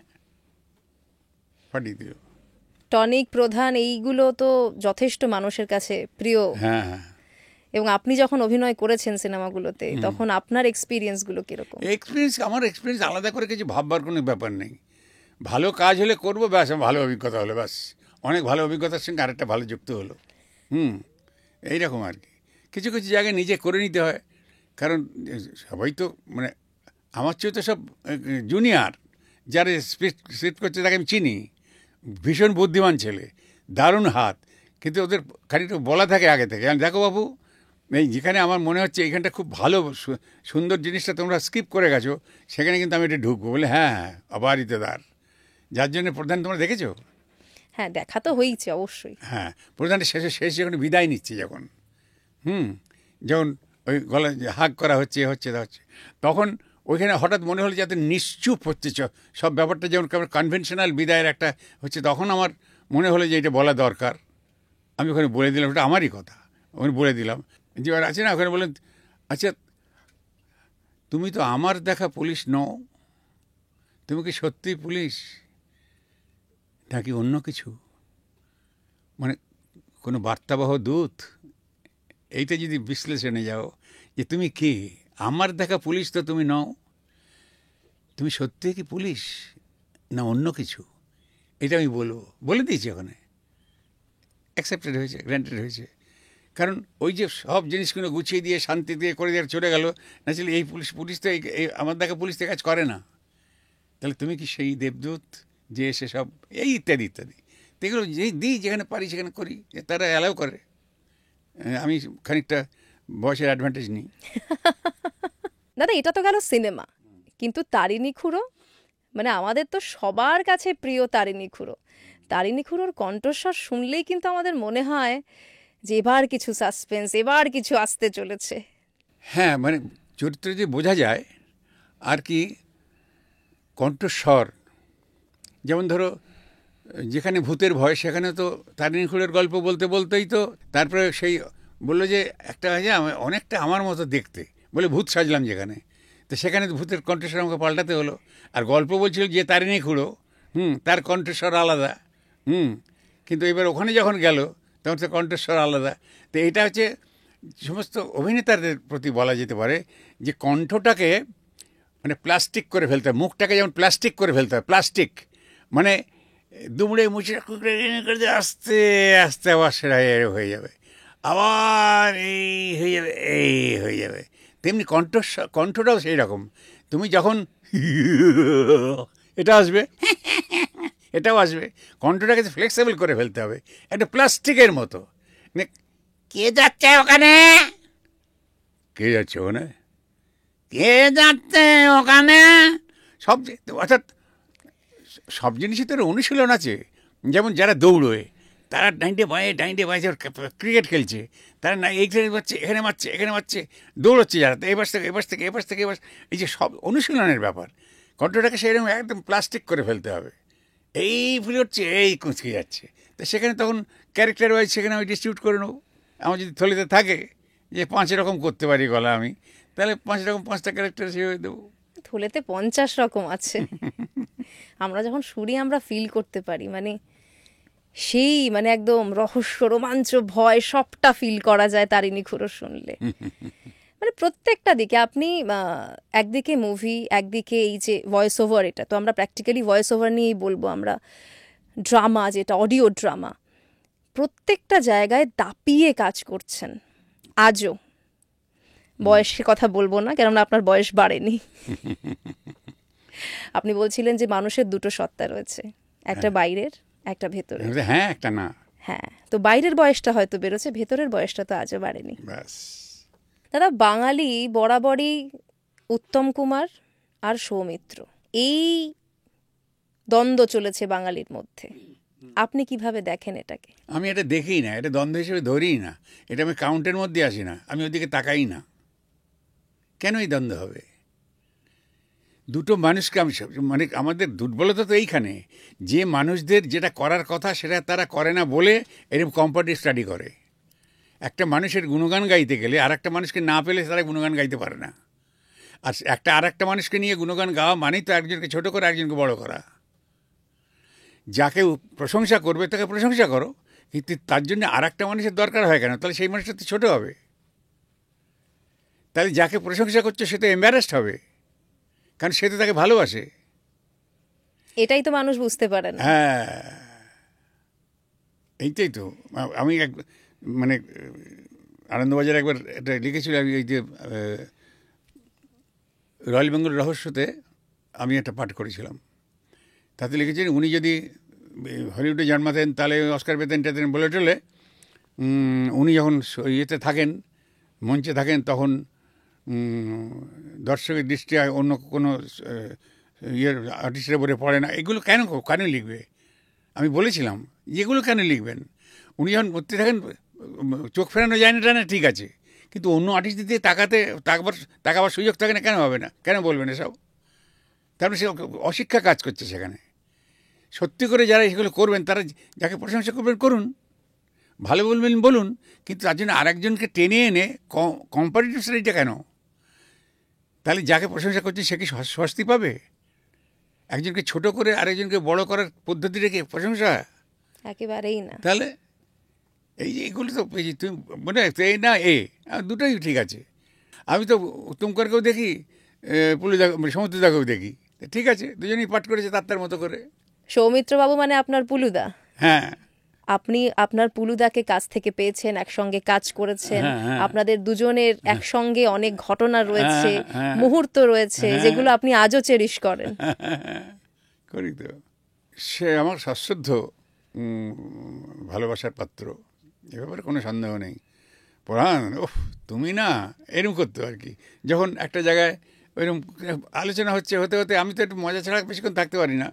ফাটিয়ে দিল। টনিক, প্রধান, এইগুলো তো যথেষ্ট মানুষের কাছে প্রিয়। হ্যাঁ হ্যাঁ, এবং আপনি যখন অভিনয় করেছেন সিনেমাগুলোতে, তখন আপনার এক্সপিরিয়েন্সগুলো কিরকম? আমার এক্সপিরিয়েন্স আলাদা করে কিছু ভাববার কোনো ব্যাপার নেই। ভালো কাজ হলে করবো, ব্যাস, ভালো অভিজ্ঞতা হলো, ব্যাস। অনেক ভালো অভিজ্ঞতার সঙ্গে আরেকটা ভালো যুক্ত হলো। এইরকম আর কি। কিছু কিছু জায়গায় নিজে করে নিতে হয়, কারণ সবাই তো মানে আমার চেয়ে তো সব জুনিয়র। যারা স্ক্রিপ্ট করছে তাকে আমি চিনি, ভীষণ বুদ্ধিমান ছেলে, দারুণ হাত, কিন্তু ওদের খানিকটা বলা থাকে আগে থেকে, দেখো বাবু, এই যেখানে আমার মনে হচ্ছে এইখানটা খুব ভালো সুন্দর জিনিসটা তোমরা স্কিপ করে গেছো, সেখানে কিন্তু আমি এটা ঢুকবো বলে, হ্যাঁ হ্যাঁ, অবারিতদার, যার জন্য প্রধান তোমরা দেখেছো। হ্যাঁ, দেখা তো হয়েছে অবশ্যই। হ্যাঁ, প্রধানটা শেষে যখন বিদায় নিচ্ছে, যখন যখন ওই গলা হাগ করা হচ্ছে তখন ওইখানে হঠাৎ মনে হলো যাতে নিশ্চুপ হচ্ছে সব ব্যাপারটা, যেমন কনভেনশনাল বিদায়ের একটা হচ্ছে, তখন আমার মনে হলো যে এটা বলা দরকার। আমি ওখানে বলে দিলাম, ওটা আমারই কথা, ওখানে বলে দিলাম যে আছে না, ওখানে বললেন, আচ্ছা তুমি তো আমার দেখা পুলিশ নও, তুমি কি সত্যিই পুলিশ নাকি অন্য কিছু, মানে কোনো বার্তাবহ দূত? এইটা যদি বিশ্লেষণে যাও যে তুমি কি, আমার দেখা পুলিশ তো তুমি নও, তুমি সত্যি কি পুলিশ না অন্য কিছু, এটা আমি বলবো, বলে দিয়েছি। ওখানে অ্যাকসেপ্টেড হয়েছে, গ্র্যান্টেড হয়েছে। কারণ ওই যে সব জিনিসগুলো গুছিয়ে দিয়ে শান্তি দিয়ে করে দিয়ে চলে গেল, না ছিল এই পুলিশ তো এই আমার দেখা পুলিশ তো কাজ করে না, তাহলে তুমি কি সেই দেবদূত যে এসে সব এই ইত্যাদি ইত্যাদি, তো এগুলো দিই যেখানে পারি সেখানে করি, তারা অ্যালাউ করে। আমি খানিকটা বয়সের অ্যাডভান্টেজ নিই। দাদা, এটা তো গেল সিনেমা, কিন্তু তারিণী খুড়ো, মানে আমাদের তো সবার কাছে প্রিয় তারিণী খুড়ো। তারিণী খুড়োর কণ্ঠস্বর শুনলেই কিন্তু আমাদের মনে হয় যে এবার কিছু সাসপেন্স, এবার কিছু আসতে চলেছে। হ্যাঁ, মানে চরিত্র যে বোঝা যায় আর কি, কণ্ঠস্বর। যেমন ধরো, যেখানে ভূতের ভয় সেখানে তো তারিণী খুড়োর গল্প বলতে বলতেই তো তারপরে সেই বললো যে একটা হয় যে অনেকটা আমার মতো দেখতে, বলে ভূত সাজলাম যেখানে, তো সেখানে তো ভূতের কণ্ঠস্বর আমাকে পাল্টাতে হলো। আর গল্প বলছিল যে তারিণী খুড়ো, তার কণ্ঠস্বর আলাদা, কিন্তু এবার ওখানে যখন গেল তখন তো কণ্ঠস্বর আলাদা। তো এটা হচ্ছে সমস্ত অভিনেতাদের প্রতি বলা যেতে পারে যে কণ্ঠটাকে মানে প্লাস্টিক করে ফেলতে হয়, মুখটাকে যেমন প্লাস্টিক করে ফেলতে হয়, প্লাস্টিক মানে দুমড়ে মুচড়ে কুকড়ে করে আস্তে আস্তে আবার সেটা হয়ে যাবে, আবার এই হয়ে যাবে, এই হয়ে যাবে। তেমনি কণ্ঠটাও সেই রকম। তুমি যখন এটা আসবে, এটাও আসবে, কণ্ঠটাকে ফ্লেক্সিবল করে ফেলতে হবে, একটা প্লাস্টিকের মতো। কে যাচ্ছে ওখানে, কে যাচ্ছে ওখানে, কে যাচ্ছে ওখানে, সব অর্থাৎ সব জিনিসই তো অনুশীলন আছে। যেমন যারা দৌড়োয়, তারা ডাইন্ডে বাঁয়ে ক্রিকেট খেলছে, তারা না এইখানে মারছে, এখানে মারছে, এখানে মারছে, দৌড়চ্ছে যারা, তো এবার থেকে এবার, এই যে সব অনুশীলনের ব্যাপার, কণ্ঠটাকে সেরকম একদম প্লাস্টিক করে ফেলতে হবে। এই ফুল হচ্ছে, এই কুঁচকে যাচ্ছে, তো সেখানে তখন ক্যারেক্টার ওয়াইজ সেখানে আমি ডিস্ট্রিবিউট করে নেবো। আমার যদি থলিতে থাকে যে 5 রকম করতে পারি গলা আমি, তাহলে 5 রকম 5টা ক্যারেক্টার সেভাবে দেবো। থলেতে 50 রকম আছে। আমরা যখন শুনি আমরা ফিল করতে পারি, মানে সেই মানে একদম রহস্য, রোমাঞ্চ, ভয় সবটা ফিল করা যায় তারিণী খুড়ো শুনলে। মানে প্রত্যেকটা দিকে আপনি একদিকে মুভি, একদিকে এই যে ভয়েস ওভার, এটা তো আমরা প্র্যাকটিক্যালি ভয়েস ওভার নিয়েই বলবো, আমরা ড্রামা, যেটা অডিও ড্রামা, প্রত্যেকটা জায়গায় দাপিয়ে কাজ করছেন আজও। বয়সের কথা বলবো না, কেননা আপনার বয়স বাড়েনি। আপনি বলছিলেন যে মানুষের দুটো সত্তা রয়েছে, একটা বাইরের, একটা ভেতরের। হ্যাঁ, একটা না, হ্যাঁ, তো বাইরের বয়সটা হয়তো বেরোচ্ছে, ভেতরের বয়সটা তো আজও বাড়েনি। ব্যাস। দাদা, বাঙালি বরাবরই উত্তম কুমার আর সৌমিত্র, এই দ্বন্দ্ব চলেছে বাঙালির মধ্যে। আপনি কিভাবে দেখেন এটাকে? আমি এটা দেখি না, এটা দ্বন্দ্ব হিসেবে ধরিই না, এটা আমি কাউন্টের মধ্যে আসি না, আমি ওদিকে তাকাই না। কেন এই দ্বন্দ্ব হবে? দুটো মানুষকে আমি মানে আমাদের দুর্বলতা তো এইখানে, যে মানুষদের যেটা করার কথা সেটা তারা করে না বলে এরকম কম্পারেটিভ স্টাডি করে। একটা মানুষের গুণগান গাইতে গেলে আর একটা মানুষকে না পেলে তারা গুণগান গাইতে পারে না। আর আর একটা মানুষকে নিয়ে গুণগান গাওয়া মানেই তো একজনকে ছোট করা, একজনকে বড় করা। যাকে প্রশংসা করবে তাকে প্রশংসা করো, কিন্তু তার জন্য আর একটা মানুষের দরকার হয় কেন? তাহলে সেই মানুষটা তো ছোটো হবে। তাহলে যাকে প্রশংসা করছে সে তো এম্বারেসড হবে, কারণ সে তো তাকে ভালোবাসে। এটাই তো মানুষ বুঝতে পারে না। হ্যাঁ, এইটাই তো। আমি মানে আনন্দবাজার একবার এটা লিখেছিলাম, এই যে রয়্যাল বেঙ্গল রহস্যতে আমি একটা পাঠ করেছিলাম। তাতে লিখেছেন উনি যদি হলিউডে জন্মাতেন তাহলে অস্কার পেতেন টেতেন বলে টলে, উনি যখন ইয়েতে থাকেন, মঞ্চে থাকেন, তখন দর্শকের দৃষ্টি অন্য কোনো ইয়ের আর্টিস্টের উপরে পড়ে না। এগুলো কেন লিখবে? আমি বলেছিলাম এগুলো কেন লিখবেন? উনি যখন করতে থাকেন চোখ ফেরানো যায় না, ঠিক আছে, কিন্তু অন্য আর্টিস্ট দিয়ে তাকাবার সুযোগ থাকে না, কেন হবে না? কেন বলবেন এসব? তারপরে সে অশিক্ষা কাজ করছে সেখানে। সত্যি করে যারা এগুলো করবেন তারা যাকে প্রশংসা করবেন করুন, ভালো বলবেন বলুন, কিন্তু তার জন্য আরেকজনকে টেনে এনে কম্পারেটিভ স্টাডিটা কেন? তাহলে যাকে প্রশংসা করছে সে কি স্বস্তি পাবে? একজনকে ছোট করে আরেকজনকে বড় করার পদ্ধতিটা কি প্রশংসা? একেবারেই না। তাহলে এই যে এগুলো তো তুমি মনে এই না দুটোই ঠিক আছে। আমি তো তুমকারকেও দেখি, সমুদ্রদাকেও দেখি, ঠিক আছে, দুজনেই পাঠ করেছে তার মতো করে। সৌমিত্রবাবু মানে আপনার পুলুদা? হ্যাঁ। আপনি আপনার পুলুদাকে কাছ থেকে পেয়েছেন, একসঙ্গে কাজ করেছেন, হ্যাঁ। আপনাদের দুজনের একসঙ্গে অনেক ঘটনা রয়েছে, হ্যাঁ। মুহূর্ত রয়েছে, যেগুলো আপনি আজও চেরিশ করেন। করি তো। সে আমার সশ্রদ্ধ ভালোবাসার পাত্র, এ ব্যাপারে কোনো সন্দেহ নেই। পরাণ, ওহ তুমি না, এরকম করতো আর কি। যখন একটা জায়গায় ওইরকম আলোচনা হতে হতে আমি তো একটু মজা ছাড়া বেশিক্ষণ থাকতে পারি না।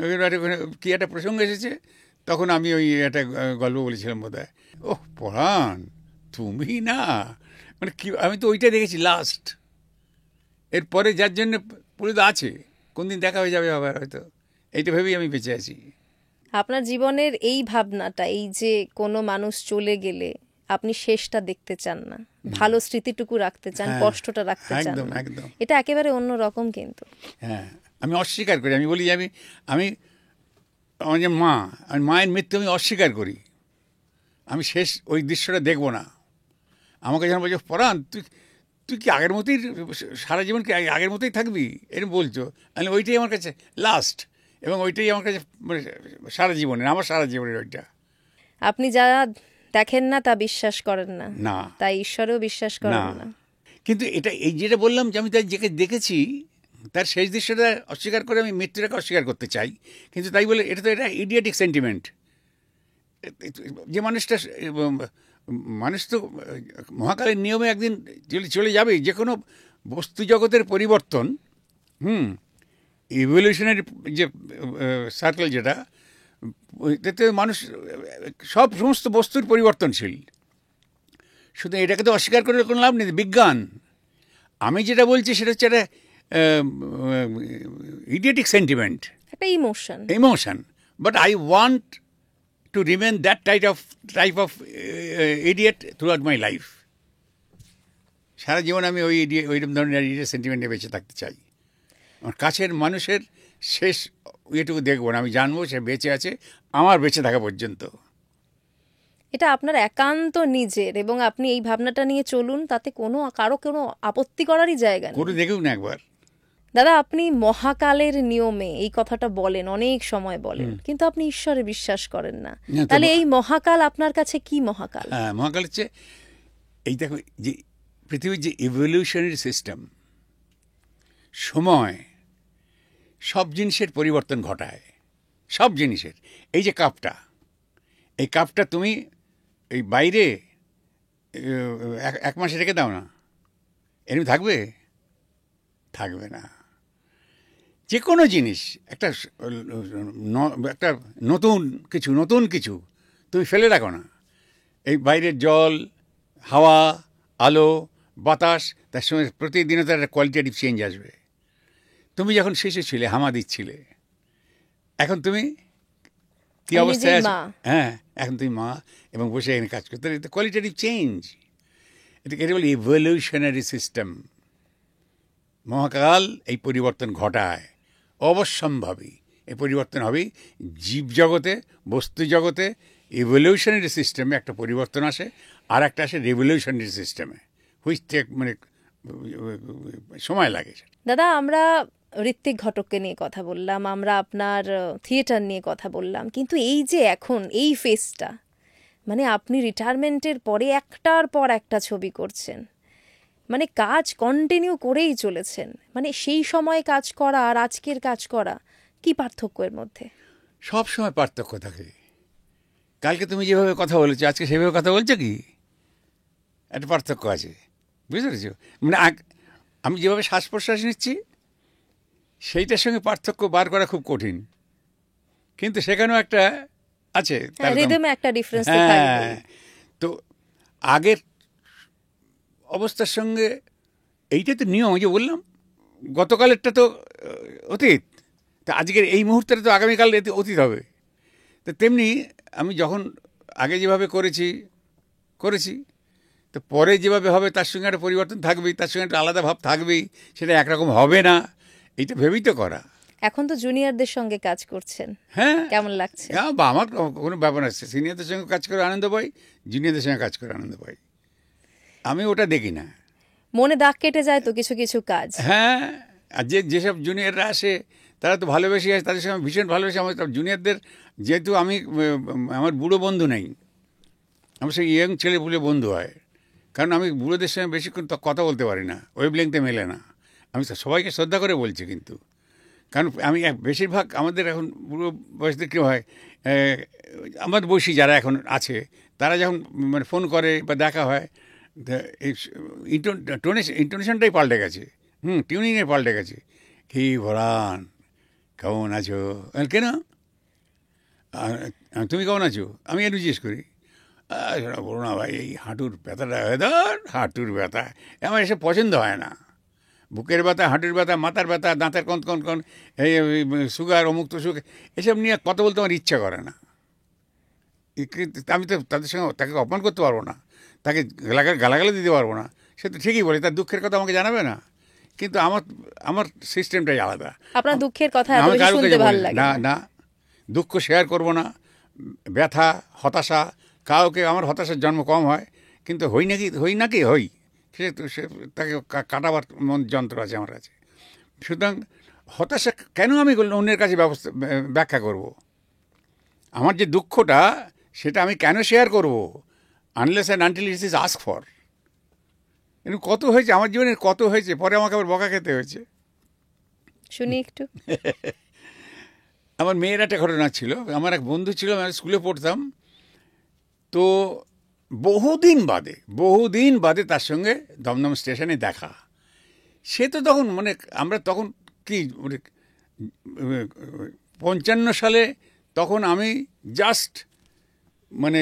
ওখানে কী একটা প্রসঙ্গ এসেছে, তখন আমি ওই একটা গল্প বলেছিলাম বোধহয়। ওহ পরাণ তুমি না, মানে কি, আমি তো ওইটা দেখেছি লাস্ট। এরপরে যার জন্য পুরো আছে, কোন দিন দেখা হয়ে যাবে আবার হয়তো, এইটা ভেবেই আমি বেঁচে আছি। আপনার জীবনের এই ভাবনাটা, এই যে কোনো মানুষ চলে গেলে আপনি শেষটা দেখতে চান না, ভালো স্মৃতিটুকু রাখতে চান, কষ্টটা রাখতে চান না, একদম। এটা একেবারে অন্য রকম কিন্তু। হ্যাঁ, আমি অস্বীকার করি। আমি বলি যে আমি আমার যে আমি মায়ের মৃত্যু আমি অস্বীকার করি। আমি শেষ ওই দৃশ্যটা দেখব না। আমাকে যখন বলছো পরাণ তুই কি আগের মতোই সারা জীবন কি আগের মতোই থাকবি এরকম বলছো, আমি ওইটাই আমার কাছে লাস্ট, এবং ওইটাই আমার কাছে মানে সারা জীবনের ওইটা। আপনি যা দেখেন না তা বিশ্বাস করেন না, না, তাই ঈশ্বরেও বিশ্বাস করেন না। কিন্তু এটা এই যেটা বললাম যে আমি তাই যাকে দেখেছি তার শেষ দৃশ্যটা অস্বীকার করে আমি মৃত্যুটাকে অস্বীকার করতে চাই, কিন্তু তাই বলে এটা ইডিয়েটিক সেন্টিমেন্ট। যে মানুষ তো মহাকালের নিয়মে একদিন চলে যাবে। যে কোনো বস্তু জগতের পরিবর্তন, ইভলিউশনারি যে সার্কেল, যেটা এতে মানুষ সমস্ত বস্তুর পরিবর্তনশীল। শুধু এটাকে তো অস্বীকার করে কোনো লাভ নেই, বিজ্ঞান। আমি যেটা বলছি সেটা হচ্ছে একটা ইডিয়েটিক সেন্টিমেন্ট, একটা emotion, but I want to remain that type of idiot throughout my life. সারা জীবন আমি ওইরকম ধরনের ইডিয়েট সেন্টিমেন্টে বেঁচে থাকতে চাই। আমার কাছের মানুষের শেষ ইয়েটুকু দেখবো না, আমি জানবো সে বেঁচে আছে আমার বেঁচে থাকা পর্যন্ত। এটা আপনার একান্ত নিজের, এবং আপনি এই ভাবনাটা নিয়ে চলুন, তাতে কারো কোনো আপত্তি করারই জায়গা নেই। করে দেখুন না একবার। দাদা, আপনি মহাকালের নিয়মে এই কথাটা বলেন, অনেক সময় বলেন, কিন্তু আপনি ঈশ্বরে বিশ্বাস করেন না। তাহলে এই মহাকাল আপনার কাছে কি মহাকাল? হ্যাঁ, মহাকাল হচ্ছে এই দেখো যে পৃথিবীর যে ইভলিউশনারি সিস্টেম, সময় সব জিনিসের পরিবর্তন ঘটায়, সব জিনিসের। এই যে এই কাপটা তুমি এই বাইরে এক মাসে রেখে দাও না, এরকম থাকবে না। যে কোনো জিনিস একটা নতুন কিছু তুমি ফেলে রাখো না। এই বাইরের জল, হাওয়া, আলো, বাতাস, তার সঙ্গে প্রতিদিনও তার একটা কোয়ালিটেটিভ চেঞ্জ আসবে। তুমি যখন শিশু ছিলে, হামা দিচ্ছিলে, এখন তুমি কি অবস্থায় আছো? হ্যাঁ, এখন তুমি মা এবং বসে এখানে কাজ করতে, এটা কোয়ালিটেটিভ চেঞ্জ। এটা বলি ইভলিউশনারি সিস্টেম। মহাকাল এই পরিবর্তন ঘটায় অবশ্যম্ভাবী, এই পরিবর্তন হবেই। জীবজগতে, বস্তু জগতে ইভলিউশনারি সিস্টেমে একটা পরিবর্তন আসে, আর একটা আসে রেভলিউশনারি সিস্টেমে, হুইচ টেক মানে সময় লাগে। দাদা, আমরা ঋত্বিক ঘটককে নিয়ে কথা বললাম, আমরা আপনার থিয়েটার নিয়ে কথা বললাম, কিন্তু এই যে এখন এই ফেজটা, মানে আপনি রিটায়ারমেন্টের পরে একটার পর একটা ছবি করছেন, মানে কাজ কন্টিনিউ করেই চলেছেন, মানে সেই সময় কাজ করা আর আজকের কাজ করা, কি পার্থক্য এর মধ্যে? সব সময় পার্থক্য থাকে। কালকে তুমি যেভাবে কথা বলেছো, আজকে সেভাবে কথা বলছো কি? একটা পার্থক্য আছে, বুঝতে পেরেছো? মানে আমি যেভাবে শ্বাস প্রশ্বাস নিচ্ছি সেইটার সঙ্গে পার্থক্য বার করা খুব কঠিন, কিন্তু সেখানেও একটা আছে, রিদমে একটা ডিফারেন্স তো হ্যাঁ। থাকবেই। তো আগের অবস্থার সঙ্গে এইটা তো নিয়ম, ওই যে বললাম গতকালেরটা তো অতীত, তা আজকের এই মুহূর্তেটা তো আগামীকাল অতীত হবে। তো তেমনি আমি যখন আগে যেভাবে করেছি, তো পরে যেভাবে হবে তার সঙ্গে একটা পরিবর্তন থাকবেই, তার সঙ্গে একটা আলাদা ভাব থাকবেই, সেটা একরকম হবে না, এইটা ভেবেই তো করা। এখন তো জুনিয়রদের সঙ্গে কাজ করছেন, হ্যাঁ, কেমন লাগছে? বা আমার কোনো ব্যাপার আছে, সিনিয়রদের সঙ্গে কাজ করে আনন্দ পাই, জুনিয়রদের সঙ্গে কাজ করে আনন্দ পাই, আমি ওটা দেখি না। মনে দাগ কেটে যায় তো কিছু কিছু কাজ। হ্যাঁ, আর যেসব জুনিয়ররা আসে তারা তো ভালোবেসে আসে, তাদের সঙ্গে ভীষণ ভালোবেসে। আমার জুনিয়রদের যেহেতু আমার বুড়ো বন্ধু নেই, আমার সেই ইয়ং ছেলেপুলে বন্ধু হয়, কারণ আমি বুড়োদের সঙ্গে বেশিক্ষণ কথা বলতে পারি না, ওয়েভলেংথে মেলে না। আমি সবাইকে শ্রদ্ধা করে বলছি, কিন্তু কারণ আমি বেশিরভাগ আমাদের এখন বুড়ো বয়সদের কী হয়, আমার বয়সী যারা এখন আছে তারা যখন মানে ফোন করে বা দেখা হয়, এই ইন্টোনেশনটাই পাল্টে গেছে, টিউনিংয়ে পাল্টে গেছে। কি ভরান, কেমন আছো? কেন তুমি কেমন আছো? আমি একটু জিজ্ঞেস করি, বলো না ভাই, এই হাঁটুর ব্যথাটা, হাঁটুর ব্যথা আমার এসব পছন্দ হয় না। বুকের ব্যথা, হাঁটুর ব্যথা, মাথার ব্যথা, দাঁতের কন এই সুগার, অমুক তো সুগার, এসব নিয়ে কথা বলতে আমার ইচ্ছা করে না। আমি তো তাদের সঙ্গে তাকে অপমান করতে পারবো না, তাকে গালাগালি দিতে পারবো না। সে তো ঠিকই বলে, তার দুঃখের কথা আমাকে জানাবে না, কিন্তু আমার সিস্টেমটাই আলাদা। আপনার দুঃখের কথা আমি কারোর কাছে ভালো লাগে না, দুঃখ শেয়ার করবো না, ব্যথা, হতাশা, কাউকে আমার হতাশার জন্ম কম হয়, কিন্তু হই সে তাকে কাটাবার যন্ত্র আছে আমার কাছে। সুতরাং হতাশা কেন আমি অন্যের কাছে ব্যাখ্যা করব? আমার যে দুঃখটা সেটা আমি কেন শেয়ার করব, unless and until it is ask for. কিন্তু কত হয়েছে আমার জীবনে, কত হয়েছে, পরে আমাকে আবার বকা খেতে হয়েছে। শুনি একটু। আমার মেয়ের একটা ঘটনা ছিল। আমার এক বন্ধু ছিল, আমি স্কুলে পড়তাম, তো বহুদিন বাদে তার সঙ্গে দমদম স্টেশনে দেখা। সে তো তখন মানে আমরা তখন কি 55 সালে, তখন আমি জাস্ট মানে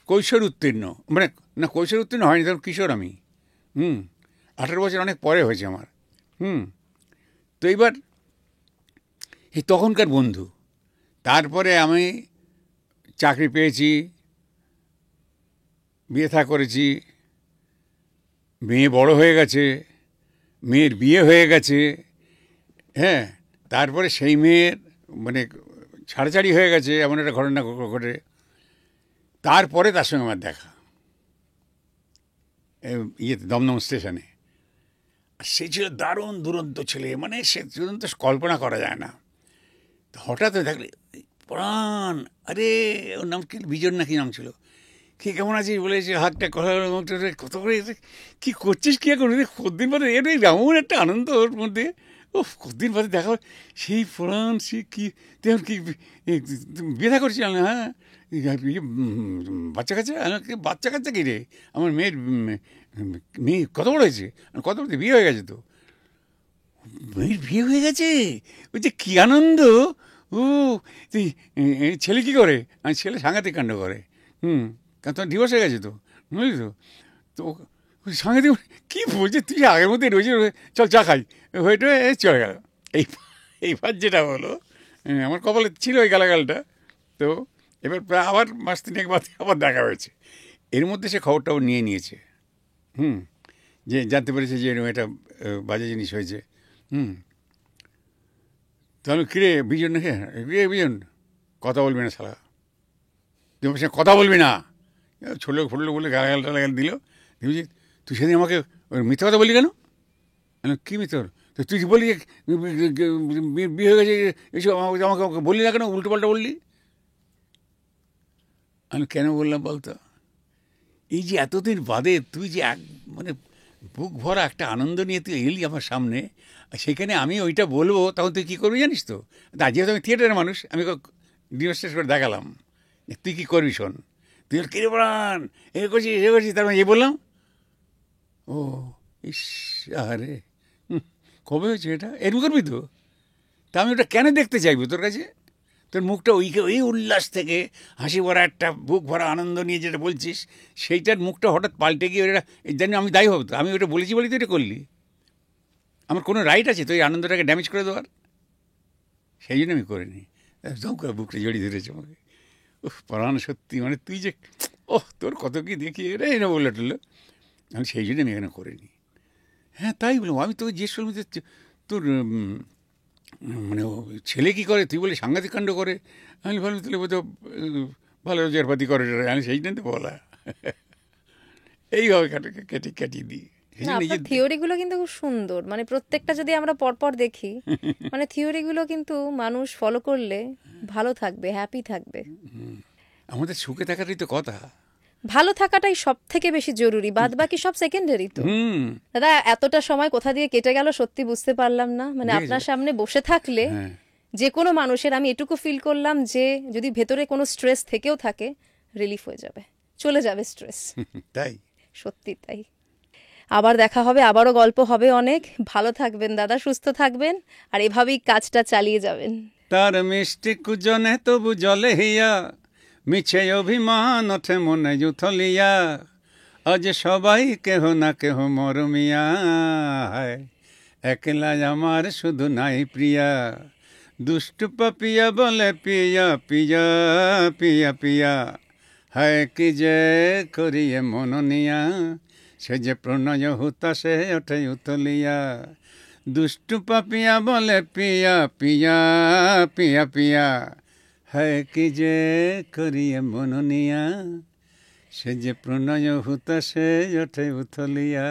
কৈশোর উত্তীর্ণ, মানে না কৈশোর উত্তীর্ণ হয়নি, তখন কিশোর আমি। 18 বছর অনেক পরে হয়েছে আমার। তো এইবার এই তখনকার বন্ধু, তারপরে আমি চাকরি পেয়েছি, বিয়ে থা করেছি, মেয়ে বড় হয়ে গেছে, মেয়ের বিয়ে হয়ে গেছে, হ্যাঁ, তারপরে সেই মেয়ের মানে ছাড়াছাড়ি হয়ে গেছে, এমন একটা ঘটনা ঘটে। তারপরে তার সঙ্গে আমার দেখা দমদম স্টেশনে। সে ছিল দারুণ দুরন্ত ছেলে, মানে সে দুরন্ত কল্পনা করা যায় না। হঠাৎ দেখলে প্রাণ, আরে ওর নাম কি, বিজন না কি নাম ছিল, কি কেমন আছিস বলেছে, হাতটা কত করে, কি করছিস, কি এখন কতদিন পরে, এমন একটা আনন্দ ওর মধ্যে, ও কতদিন পরে দেখা, সেই প্রাণ, সে কি তেমন কি ব্যথা করছিল না। হ্যাঁ, বাচ্চা কাচ্চা কি রে, আমার মেয়ে কত বড় হয়েছে, কত বড় বিয়ে হয়ে গেছে, তো মেয়ের বিয়ে হয়ে গেছে, ওই যে কী আনন্দ। ও তুই ছেলে কী করে? আমি ছেলে সাংঘাতিক কাণ্ড করে, কারণ তোমার ডিভোর্স হয়ে গেছে, তো বুঝলি তো সাংঘাতিক কী বলছে, তুই আগের মধ্যে রয়েছে, চল চা খাই, হয়েটে চলে গেল। এইবার যেটা হলো, আমার কপালে ছিল ওই গালাগালটা, তো এবার প্রায় আবার মাস 3 বাদে আবার দেখা হয়েছে। এর মধ্যে সে খবরটাও নিয়েছে, যে জানতে পেরেছে যে এটা বাজে জিনিস হয়েছে। তাহলে কিরে বিজন রে বিজন, কথা বলবি না শালা, তুই আমার সঙ্গে কথা বলবি না। ছোটলো ফোটলো বলে গালাগাল টালাগাল দিল। তুই সেদিন আমাকে মিথ্যা কথা বললি কেন? কী মিথ্যা? তো তুই বলি বিয়ে হয়ে গেছে এসব আমাকে আমাকে বললি না কেন, উল্টো পাল্টা বললি? আমি কেন বললাম বলতো, এই যে এতদিন বাদে তুই যে মানে বুক ভরা একটা আনন্দ নিয়ে তুই এলি আমার সামনে, সেখানে আমি ওইটা বলবো, তখন তুই কী করবি জানিস তো? যেহেতু আমি থিয়েটারের মানুষ, আমি ডিমনস্ট্রেট করে দেখালাম তুই কী করবি শোন। তুই কিরে পড়ান এ করছিস তার মানে বললাম, ও ইস আরে কবে হয়েছে এটা, এরকম করবি তো? তা আমি ওটা কেন দেখতে চাইবো তোর কাছে? তোর মুখটা ওই উল্লাস থেকে হাসি ভরা একটা বুক ভরা আনন্দ নিয়ে যেটা বলছিস, সেইটার মুখটা হঠাৎ পাল্টে গিয়ে ওটা জানি আমি দায়ী হব তো? আমি ওটা বলেছি বলেই তো এটা করলি। আমার কোনো রাইট আছে তো এই আনন্দটাকে ড্যামেজ করে দেওয়ার? সেই জন্য আমি করিনি। একদম বুকটা জড়িয়ে ধরেছে আমাকে। পড়ানো সত্যি মানে তুই যে তোর কত কি দেখি রে না বললো টুললো, আমি সেই জন্য আমি এখানে করিনি। হ্যাঁ তাই বললাম, আমি তোকে জিজ্ঞেস করলাম যে তোর মানে ছেলে কী করে, তুই বলে সাংঘাতিক কাণ্ড করে। আমি ভালো তুলে বোধ ভালো রোজগারপাতি করে, আমি সেই জন্য তো বলা। এইভাবে কাটিয়ে দিই। আপনার থিওরিগুলো কিন্তু খুব সুন্দর, মানে প্রত্যেকটা যদি আমরা পরপর দেখি, মানে থিওরিগুলো কিন্তু মানুষ ফলো করলে ভালো থাকবে, হ্যাপি থাকবে। আমাদের সুখে থাকারই তো কথা। ভালো থাকাটাই সব থেকে বেশি জরুরি, বাদ বাকি সব সেকেন্ডারি। তো দাদা এতটা সময় কোথা দিয়ে কেটে গেল সত্যি বুঝতে পারলাম না। মানে আপনার সামনে বসে থাকলে যে কোনো মানুষের, আমি এটুকু ফিল করলাম যে যদি ভেতরে কোনো স্ট্রেস থেকেও থাকে রিলিফ হয়ে যাবে, চলে যাবে স্ট্রেস। তাই সত্যি তাই। আবার দেখা হবে, আবারও গল্প হবে অনেক। ভালো থাকবেন দাদা, সুস্থ থাকবেন, আর এভাবেই কাজটা চালিয়ে যাবেন। তার মিষ্টি কুজনে তবু জলে হিয়া, মিছে অভিমান ওঠে মনে জুথলিয়া, আজ সবাই কেহ না কেহ মরমিয়া, একলা আমার শুধু নাই প্রিয়া, দুষ্টু পাপিয়া বলে পিয়া পিয়া পিয়া পিয়া, হায় কি যে করিয়ে মননিয়া, সে যে প্রণয় হুতাশে ওঠে উতলিয়া, দুষ্টু পাপিয়া বলে পিয়া পিয়া পিয়া পিয়া, হায় কি যে করিয়ে মননিয়া, সে যে প্রণয় হুতাশে ওঠে উতলিয়া।